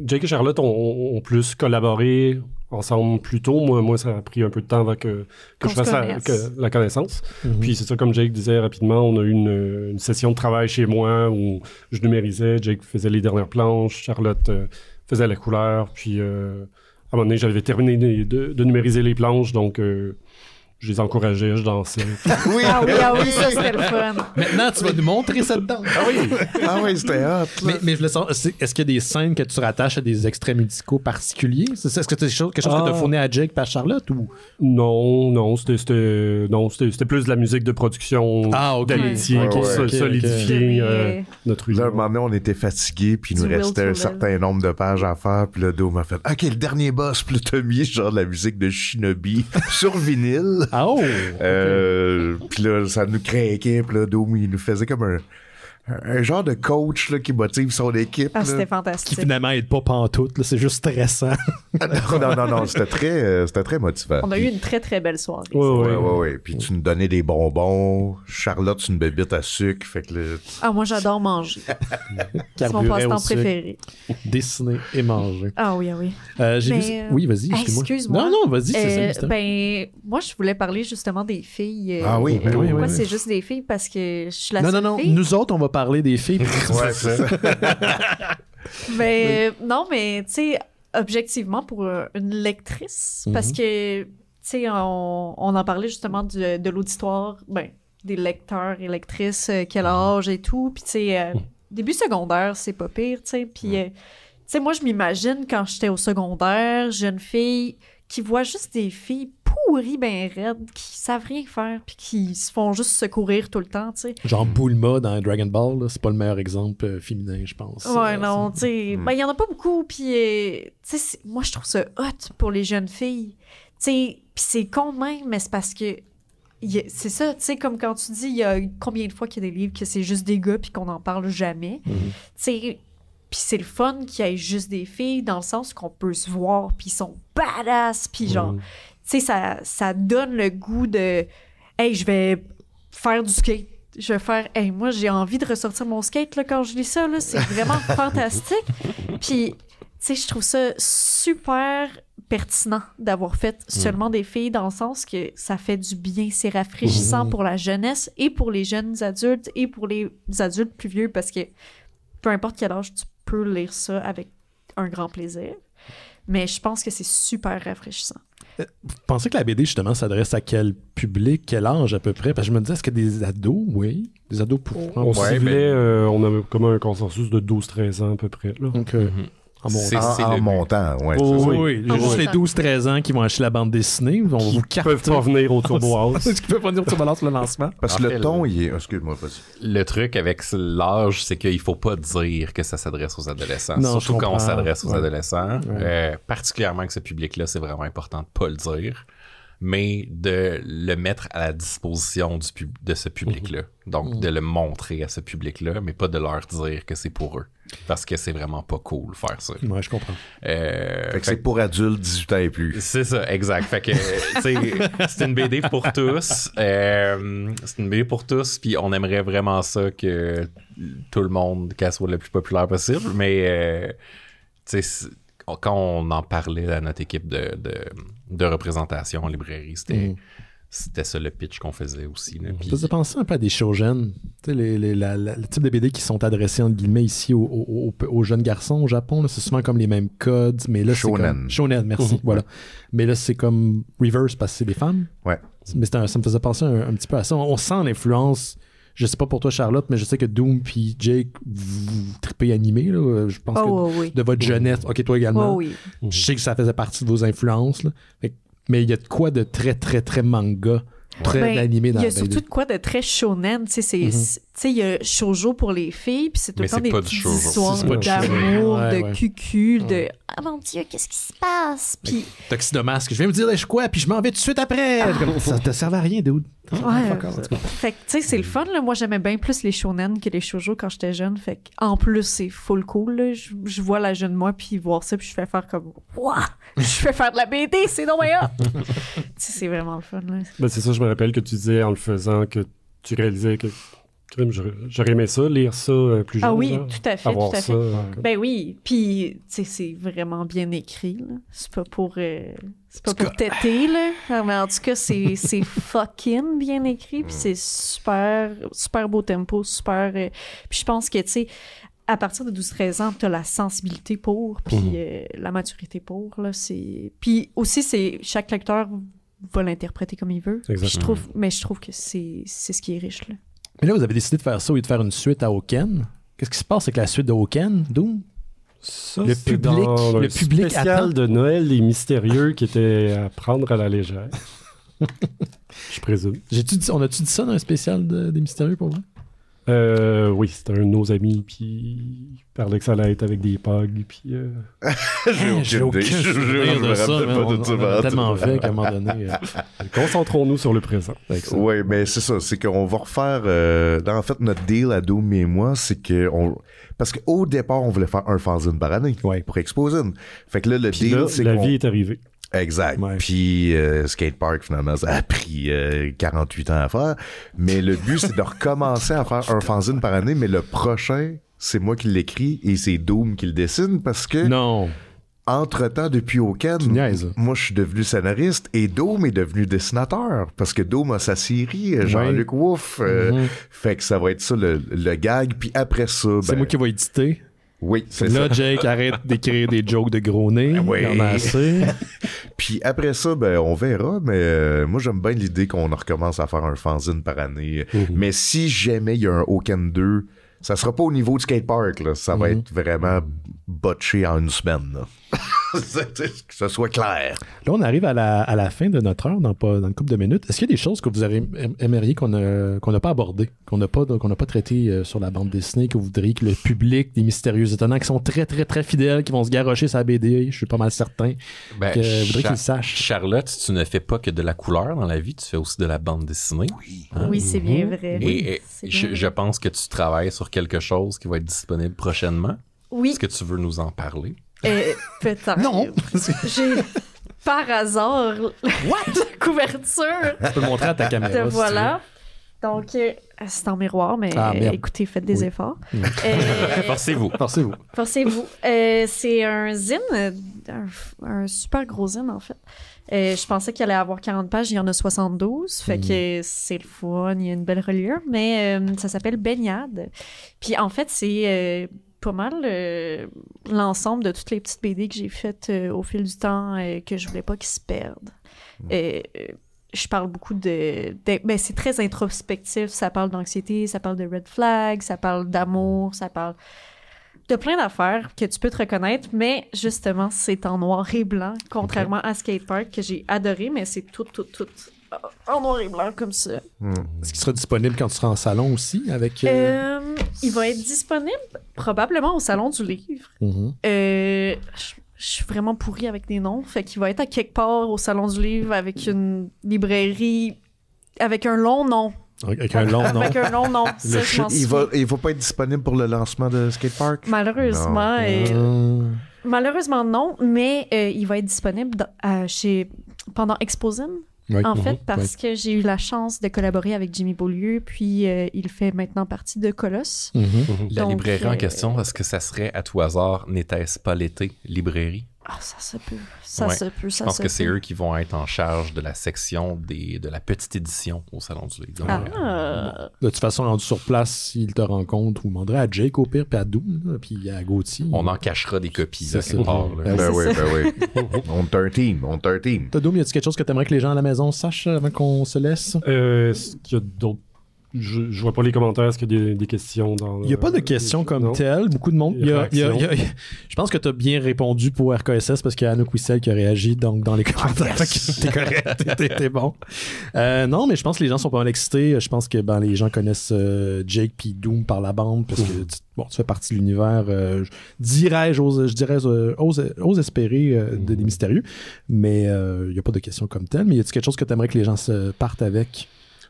Speaker 4: Jake et Charlotte ont plus collaboré ensemble plus tôt. Moi, ça a pris un peu de temps avant que je fasse la connaissance. Puis c'est ça, comme Jake disait rapidement, on a eu une session de travail chez moi où je numérisais, Jake faisait les dernières planches, Charlotte faisait la couleur. Puis à un moment donné, j'avais terminé de numériser les planches, donc... je les encourageais, je dansais.
Speaker 6: Oui, ça c'était le fun.
Speaker 1: Maintenant, tu vas nous montrer cette danse.
Speaker 3: Ah oui, c'était hot.
Speaker 1: Mais je voulais savoir, est-ce qu'il y a des scènes que tu rattaches à des extraits musicaux particuliers? Est-ce que c'est quelque chose que tu as fourni à Jake par Charlotte? Ou?
Speaker 4: Non, c'était plus de la musique de production d'amitié qui solidifiait notre univers.
Speaker 3: Là, à un moment donné, on était fatigués, puis il nous restait un certain nombre de pages à faire, puis là, Dom m'a fait « OK, le dernier boss, puis là, t'as mis genre de la musique de Shinobi sur vinyle. »
Speaker 1: Ah oh!
Speaker 3: Puis là, ça nous craquait. Puis là, Doom, il nous faisait comme un genre de coach là, qui motive son équipe.
Speaker 6: Ah, c'était fantastique.
Speaker 1: Qui finalement aide pas pantoute, là, c'est juste stressant.
Speaker 3: non, c'était très motivant.
Speaker 6: On a eu une très très belle soirée.
Speaker 3: Oui. Puis tu nous donnais des bonbons. Charlotte, c'est une bébite à sucre. Fait que
Speaker 6: Ah, moi j'adore manger. C'est mon passe-temps préféré.
Speaker 1: Dessiner et manger.
Speaker 6: Ah oui.
Speaker 1: J'ai vu... Oui, vas-y,
Speaker 6: excuse-moi.
Speaker 1: Non, vas-y, c'est ça.
Speaker 6: Moi, je voulais parler justement des filles.
Speaker 3: Ah oui,
Speaker 6: Pourquoi c'est juste des filles? Parce que je suis la seule fille.
Speaker 1: Nous autres, on va parler des filles.
Speaker 3: Ouais, c'est ça.
Speaker 6: Non, mais tu sais, objectivement, pour une lectrice, parce que, tu sais, on en parlait justement de l'auditoire, des lecteurs et lectrices, quel âge et tout, puis tu sais, début secondaire, c'est pas pire, tu sais, puis, tu sais, moi, je m'imagine quand j'étais au secondaire, jeune fille qui voit juste des filles pourries ben raides, qui savent rien faire, puis qui se font juste secourir tout le temps, tu sais.
Speaker 1: Genre Bulma dans Dragon Ball, là, c'est pas le meilleur exemple féminin, je pense.
Speaker 6: Ouais, non, tu sais, il y en a pas beaucoup, puis, tu sais, moi, je trouve ça hot pour les jeunes filles, tu sais, puis c'est con même, mais c'est parce que c'est ça, tu sais, comme quand tu dis, il y a combien de fois qu'il y a des livres que c'est juste des gars, puis qu'on n'en parle jamais, tu sais. Puis c'est le fun qu'il y ait juste des filles, dans le sens qu'on peut se voir, puis ils sont badass, puis genre, tu sais, ça donne le goût de « Hey, je vais faire du skate. Je vais faire... Hey, moi, j'ai envie de ressortir mon skate là, quand je lis ça, là. C'est vraiment fantastique. » Puis, tu sais, je trouve ça super pertinent d'avoir fait seulement des filles, dans le sens que ça fait du bien, c'est rafraîchissant pour la jeunesse et pour les jeunes adultes et pour les adultes plus vieux, parce que peu importe quel âge, tu peux lire ça avec un grand plaisir. Mais je pense que c'est super rafraîchissant.
Speaker 1: Vous pensez que la BD, justement, s'adresse à quel public, quel âge à peu près? Parce que je me disais, est-ce que des ados? Oui. Des ados pour...
Speaker 4: On ciblait, on avait comme un consensus de 12-13 ans à peu près. Là.
Speaker 1: Donc,
Speaker 3: en montant, ouais.
Speaker 1: Oui, juste les 12-13 ans qui vont acheter la bande dessinée. On vous
Speaker 4: peuvent pas venir au Turbo House.
Speaker 1: Qui peuvent pas venir au Turbo House le lancement.
Speaker 3: Parce que le ton, il est... Excuse-moi, vas-y.
Speaker 2: Le truc avec l'âge, c'est qu'il faut pas dire que ça s'adresse aux adolescents.
Speaker 1: Non,
Speaker 2: surtout quand on s'adresse aux adolescents. Particulièrement que ce public-là, c'est vraiment important de pas le dire. Mais de le mettre à la disposition de ce public-là. Donc, de le montrer à ce public-là, mais pas de leur dire que c'est pour eux. Parce que c'est vraiment pas cool faire ça.
Speaker 1: Ouais, je comprends.
Speaker 3: Fait que c'est pour adultes 18 ans et plus.
Speaker 2: C'est ça, exact. Fait que, tu sais, c'est une BD pour tous. C'est une BD pour tous, puis on aimerait vraiment ça que tout le monde, qu'elle soit le plus populaire possible. Mais, tu sais, quand on en parlait à notre équipe de représentation en librairie, c'était ça le pitch qu'on faisait aussi. Là.
Speaker 1: Ça faisait penser un peu à des shounen. Tu sais, le type de BD qui sont adressés, entre guillemets, ici aux jeunes garçons au Japon. Là, c'est souvent comme les mêmes codes. Mais là, c'est comme... Shonen, merci. Voilà. Mais là, c'est comme reverse parce que c'est des femmes.
Speaker 3: Ouais.
Speaker 1: Mais ça me faisait penser un petit peu à ça. On sent l'influence. Je sais pas pour toi, Charlotte, mais je sais que Doom puis Jake, vous tripez animé, là. Je pense que de votre jeunesse. OK, toi également. Je sais que ça faisait partie de vos influences, là. Mais il y a de quoi de très, très, très manga, très animé dans la BD.
Speaker 6: Il y a surtout de quoi de très shonen. Tu sais, il y a shoujo pour les filles, puis c'est tout le temps des petites histoires d'amour, de cucu, de « Ah mon Dieu, qu'est-ce qui se passe? » Puis
Speaker 1: Tuxedomasque, je viens me dire quoi, puis je m'en vais tout de suite après. Ça te servait à rien, dude.
Speaker 6: Fait que, tu sais, c'est le fun, là. Moi, j'aimais bien plus les shonen que les shoujo quand j'étais jeune. Fait en plus, c'est full cool, là. Je vois la jeune moi, puis voir ça, puis je fais faire comme « Wouah! Je fais faire de la BD, c'est non mais hop! » Tu sais, c'est vraiment le fun, là.
Speaker 4: Ben, c'est ça, je me rappelle que tu disais en le faisant que tu réalisais que j'aurais aimé ça, lire ça plus jeune.
Speaker 6: Ah oui,
Speaker 4: là,
Speaker 6: tout à fait, tout à fait. Ben oui, puis tu sais, c'est vraiment bien écrit, là. C'est pas pour têter, là. Mais en tout cas, c'est fucking bien écrit, puis c'est super, super beau tempo, super... puis je pense que, tu sais, à partir de 12-13 ans, t'as la sensibilité pour, puis la maturité pour, là, c'est... Puis aussi, c'est chaque lecteur va l'interpréter comme il veut. Je trouve que c'est ce qui est riche, là.
Speaker 1: Mais là, vous avez décidé de faire ça et de faire une suite à Oken. Qu'est-ce qui se passe avec la suite de Oken, Doom?
Speaker 4: Ça, le public spécial attend de Noël des mystérieux qui était à prendre à la légère. Je présume.
Speaker 1: On a-tu dit ça dans un spécial des mystérieux pour vrai?
Speaker 4: Oui, c'était un de nos amis, puis il parlait que ça allait être avec des pogs, puis...
Speaker 1: J'ai aucun souvenir de ça, on a tellement fait qu'à un moment donné...
Speaker 4: Concentrons-nous sur le présent.
Speaker 3: Oui, mais c'est ça, c'est qu'on va refaire... en fait, notre deal à Doom et moi, c'est que... Parce qu'au départ, on voulait faire un fanzine par année pour Exposin. Fait que là, le deal, c'est
Speaker 4: la vie est arrivée.
Speaker 3: Exact. Ouais. Puis Skatepark, finalement, ça a pris 48 ans à faire. Mais le but, c'est de recommencer à faire un fanzine par année, mais le prochain, c'est moi qui l'écris et c'est Doom qui le dessine parce que...
Speaker 1: Non.
Speaker 3: Entre-temps, depuis Oken, moi, je suis devenu scénariste et Doom est devenu dessinateur parce que Doom a sa série, Jean-Luc Wouf. Fait que ça va être ça, le gag. Puis après ça...
Speaker 1: C'est moi qui vais éditer.
Speaker 3: Oui, c'est
Speaker 1: là,
Speaker 3: ça.
Speaker 1: Jake arrête d'écrire des jokes de gros nez.
Speaker 3: Oui.
Speaker 1: Il en a assez.
Speaker 3: Puis après ça, on verra. Mais moi, j'aime bien l'idée qu'on recommence à faire un fanzine par année. Mais si jamais il y a un Oken 2, ça sera pas au niveau du skatepark. Là. Ça va être vraiment botché en une semaine. Là. Que ce soit clair.
Speaker 1: Là, on arrive à la fin de notre heure, dans une couple de minutes. Est-ce qu'il y a des choses que vous aimeriez qu'on n'a pas abordées, qu'on n'a pas traitées sur la bande dessinée, que vous voudriez que le public, des mystérieux étonnants, qui sont très, très, très fidèles, qui vont se garrocher sur la BD, je suis pas mal certain, que vous voudriez qu'ils sachent?
Speaker 2: Charlotte, tu ne fais pas que de la couleur dans la vie, tu fais aussi de la bande dessinée.
Speaker 6: Oui, oui, c'est bien vrai.
Speaker 2: Et je pense que tu travailles sur quelque chose qui va être disponible prochainement.
Speaker 6: Oui.
Speaker 2: Est-ce que tu veux nous en parler?
Speaker 6: Peut-être.
Speaker 1: Non!
Speaker 6: J'ai par hasard la couverture.
Speaker 1: Tu peux le montrer à ta caméra.
Speaker 6: Voilà. Donc, c'est en miroir, mais écoutez, faites des efforts.
Speaker 2: Forcez-vous.
Speaker 6: C'est un zine, un super gros zine, en fait. Je pensais qu'il allait avoir 40 pages, il y en a 72, fait que c'est le fun, il y a une belle reliure, mais ça s'appelle Baignade. Puis en fait, c'est pas mal l'ensemble de toutes les petites BD que j'ai faites au fil du temps que je voulais pas qu'ils se perdent. Je parle beaucoup ben, c'est très introspectif, ça parle d'anxiété, ça parle de red flag, ça parle d'amour, ça parle de plein d'affaires que tu peux te reconnaître, mais justement, c'est en noir et blanc, contrairement à Skatepark, que j'ai adoré, mais c'est tout en noir et blanc comme ça.
Speaker 1: Est-ce qu'il sera disponible quand tu seras en salon aussi? Avec
Speaker 6: il va être disponible probablement au Salon du Livre. Je suis vraiment pourrie avec des noms, fait qu'il va être à quelque part au Salon du Livre avec une librairie avec un long nom.
Speaker 1: Avec un long nom.
Speaker 6: Avec un long nom.
Speaker 3: Il va pas être disponible pour le lancement de Skatepark?
Speaker 6: Malheureusement. Malheureusement, non, mais il va être disponible pendant Exposin. Parce que j'ai eu la chance de collaborer avec Jimmy Beaulieu, puis il fait maintenant partie de Colosse.
Speaker 2: La librairie en question, est-ce que ça serait à tout hasard, n'était-ce pas l'été, librairie?
Speaker 6: Ah, ça se peut. Je
Speaker 2: pense que c'est eux qui vont être en charge de la section de la petite édition au Salon du Livre.
Speaker 1: De toute façon, rendu sur place, s'il te rencontre, vous demanderez à Jake au pire, puis à Doom, puis à Gauthier.
Speaker 2: On en cachera des copies.
Speaker 1: C'est ça.
Speaker 3: Ben oui. On est un team.
Speaker 1: Doom, y a-t-il quelque chose que tu aimerais que les gens à la maison sachent avant qu'on se laisse?
Speaker 4: Est-ce qu'il y a d'autres... Je vois pas les commentaires. Est-ce qu'il y a des questions dans...
Speaker 1: Il n'y a pas de questions comme telles. Beaucoup de monde. Je pense que tu as bien répondu pour RKSS parce qu'il y a Anouk Wissel qui a réagi donc, dans les commentaires. T'es correct. T'es bon. Non, mais je pense que les gens sont pas mal excités. Je pense que les gens connaissent Jake puis Doom par la bande parce que tu fais partie de l'univers. J'ose espérer des mystérieux. Mais il n'y a pas de questions comme telles. Mais y a-t-il quelque chose que tu aimerais que les gens se partent avec?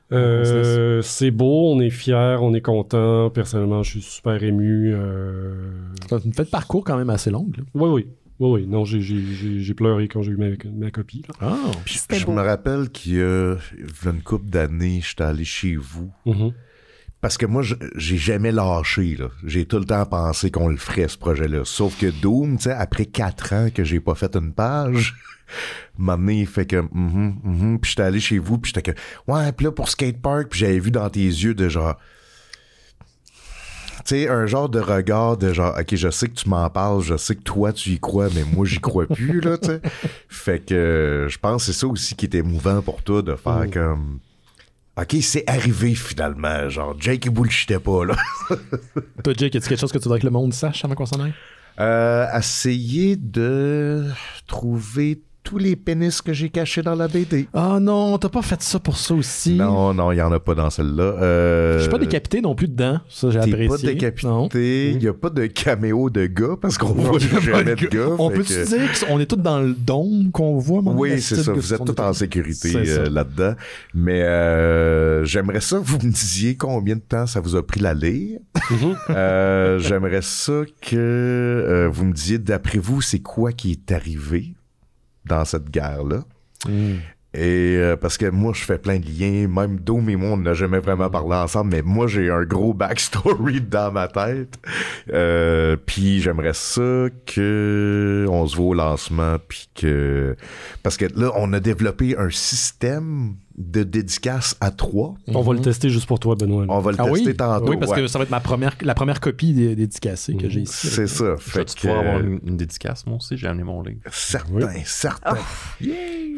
Speaker 4: C'est beau, on est fiers, on est content. Personnellement, je suis super ému.
Speaker 1: C'est une fête de parcours quand même assez longue.
Speaker 4: Oui. Non, j'ai pleuré quand j'ai eu ma copie. Là.
Speaker 3: Je me rappelle qu'il y a une couple d'années, j'étais allé chez vous. Parce que moi, j'ai jamais lâché. Là. J'ai tout le temps pensé qu'on le ferait, ce projet-là. Sauf que Doom, tu sais, après 4 ans que j'ai pas fait une page... M'amener, il fait que puis j'étais allé chez vous, puis j'étais que ouais, puis là pour Skatepark, puis j'avais vu dans tes yeux de genre tu sais, un genre de regard de genre ok, je sais que tu m'en parles, je sais que toi tu y crois, mais moi j'y crois plus là, tu sais. Fait que je pense que c'est ça aussi qui est émouvant pour toi de faire comme ok, c'est arrivé finalement, genre Jake il bullshitait pas là.
Speaker 1: Toi Jake, y a-t-il quelque chose que tu voudrais que le monde sache avant qu'on s'en aille?
Speaker 3: Essayer de trouver tous les pénis que j'ai cachés dans la BD.
Speaker 1: Ah non, t'as pas fait ça pour ça aussi.
Speaker 3: Non, il n'y en a pas dans celle-là.
Speaker 1: Je suis pas décapité non plus dedans. Ça, j'ai apprécié.
Speaker 3: T'es pas décapité. Il n'y a pas de caméo de gars parce qu'on voit jamais de gars.
Speaker 1: On peut-tu dire qu'on est tous dans le dôme qu'on voit?
Speaker 3: Oui, c'est ça. Vous êtes tous en sécurité là-dedans. Mais j'aimerais ça que vous me disiez combien de temps ça vous a pris la lire. J'aimerais ça que vous me disiez, d'après vous, c'est quoi qui est arrivé dans cette guerre-là. Et parce que moi, je fais plein de liens. Même Dome et moi, on n'a jamais vraiment parlé ensemble, mais moi, j'ai un gros backstory dans ma tête. Puis j'aimerais ça que on se voit au lancement, puis que... Parce que là, on a développé un système de dédicace à 3.
Speaker 4: On va le tester juste pour toi, Benoît.
Speaker 3: On va le tester tantôt.
Speaker 1: Oui, parce que ça va être la première copie dédicacée que j'ai ici.
Speaker 3: C'est ça.
Speaker 2: Fait que tu vas avoir une dédicace, moi aussi, j'ai amené mon livre.
Speaker 3: Certain.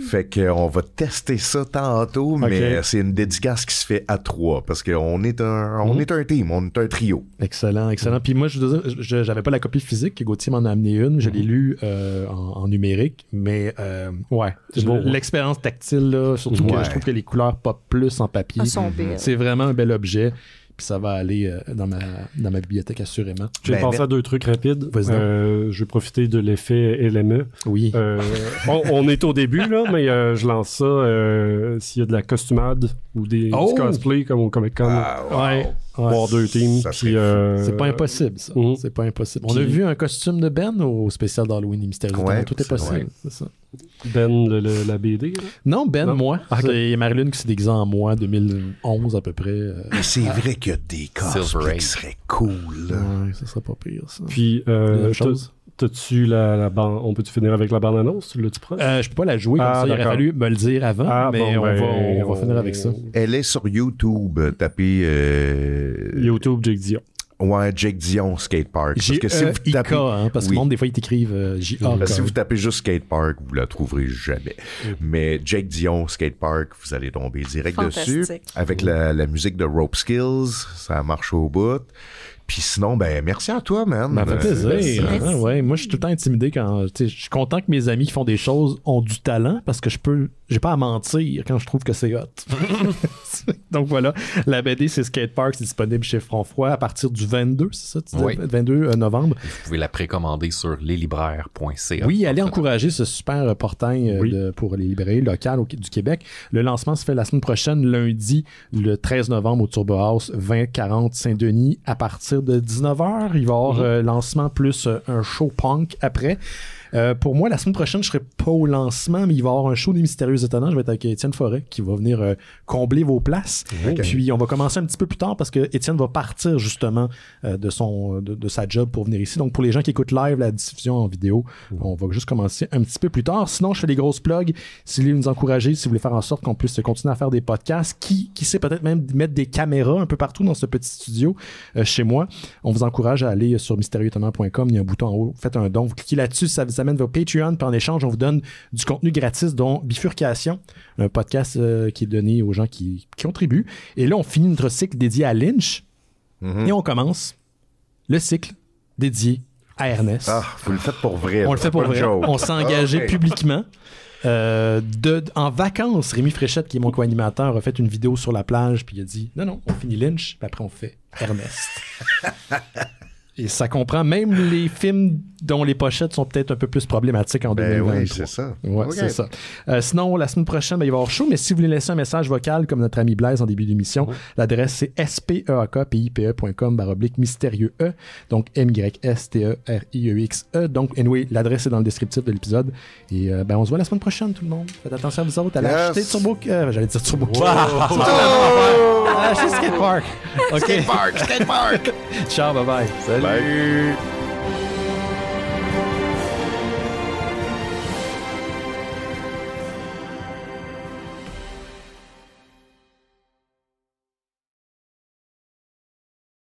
Speaker 3: Fait qu'on va tester ça tantôt, mais c'est une dédicace qui se fait à 3, parce qu'on est un team, on est un trio.
Speaker 1: Excellent. Puis moi, j'avais pas la copie physique, Gauthier m'en a amené une, je l'ai lu en numérique, mais l'expérience tactile, là, surtout que je trouve que les couleurs pop plus en papier. C'est vraiment un bel objet. Puis ça va aller dans ma bibliothèque assurément.
Speaker 4: J'ai pensé à 2 trucs rapides. Je vais profiter de l'effet LME.
Speaker 1: Oui.
Speaker 4: On est au début, là, mais je lance ça s'il y a de la costumade ou du cosplay comme au Comic-Con. Voir 2 teams.
Speaker 1: C'est pas impossible, ça. C'est pas impossible. On a vu un costume de Ben au spécial d'Halloween et Mystérieux. Tout est possible, c'est ça.
Speaker 4: Ben, la BD, là?
Speaker 1: Non, moi. C'est Marilyn qui s'est déguisée en moi, 2011 à peu près.
Speaker 3: Mais c'est vrai qu'il y a des cosplays qui seraient cool.
Speaker 1: Ouais, ça serait pas pire, ça.
Speaker 4: Puis, t'as-tu la bande... On peut-tu finir avec la bande-annonce? L'as-tu proche?
Speaker 1: Je peux pas la jouer comme ça. Il aurait fallu me le dire avant, mais on va finir avec ça.
Speaker 3: Elle est sur YouTube. Tapez...
Speaker 4: YouTube, Jake Dion.
Speaker 3: Ouais, Jake Dion Skatepark.
Speaker 1: Parce que si vous tapez... parce que le monde, des fois, ils t'écrivent J-A-K.
Speaker 3: Si vous tapez juste Skatepark, vous la trouverez jamais. Mais Jake Dion Skatepark, vous allez tomber direct dessus. Avec la musique de Rope Skills, ça marche au bout. Puis sinon, merci à toi, man.
Speaker 1: Ça fait plaisir. Moi, je suis tout le temps intimidé quand... Je suis content que mes amis qui font des choses ont du talent parce que j'ai pas à mentir quand je trouve que c'est hot. Donc voilà, la BD, c'est Skatepark, c'est disponible chez Franc-Froid à partir du 22, c'est ça? 22 novembre.
Speaker 2: Vous pouvez la précommander sur leslibraires.ca.
Speaker 1: Oui, allez encourager ce super portail pour les librairies locales du Québec. Le lancement se fait la semaine prochaine, lundi, le 13 novembre au Turbo House, 2040 Saint-Denis, à partir de 19h. Il va y avoir lancement plus un show punk après. Pour moi, la semaine prochaine, je serai pas au lancement, mais il va y avoir un show des Mystérieux Étonnants. Je vais être avec Étienne Forêt qui va venir combler vos places. Puis on va commencer un petit peu plus tard parce que Étienne va partir justement de sa job pour venir ici. Donc pour les gens qui écoutent live la diffusion en vidéo, on va juste commencer un petit peu plus tard. Sinon, je fais des grosses plugs. Si vous voulez nous encourager, si vous voulez faire en sorte qu'on puisse continuer à faire des podcasts, qui sait peut-être même mettre des caméras un peu partout dans ce petit studio chez moi, on vous encourage à aller sur mystérieuxétonnants.com. Il y a un bouton en haut. Faites un don. Vous cliquez là-dessus, ça vous amène vos Patreon, puis en échange, on vous donne du contenu gratis, dont Bifurcation, un podcast qui est donné aux gens qui contribuent. Et là, on finit notre cycle dédié à Lynch, et on commence le cycle dédié à Ernest.
Speaker 3: Vous le faites pour vrai.
Speaker 1: On le fait pour vrai. On s'est engagé publiquement. En vacances, Rémi Fréchette, qui est mon co-animateur, a fait une vidéo sur la plage, puis il a dit non, on finit Lynch, puis après on fait Ernest. Et ça comprend même les films dont les pochettes sont peut-être un peu plus problématiques en 2023.
Speaker 3: Oui, c'est ça.
Speaker 1: Ouais, c'est ça. Sinon, la semaine prochaine, il va y avoir chaud, mais si vous voulez laisser un message vocal, comme notre ami Blaise en début d'émission, l'adresse c'est speak.pipe.com/mystérieux E, donc MYSTERIEXE. Donc, anyway, l'adresse est dans le descriptif de l'épisode. Et on se voit la semaine prochaine, tout le monde. Faites attention à vous autres. Allez acheter Turbo... j'allais dire Turbo... Allez acheter Skatepark.
Speaker 3: Skatepark!
Speaker 1: Ciao, bye-bye.
Speaker 3: Salut!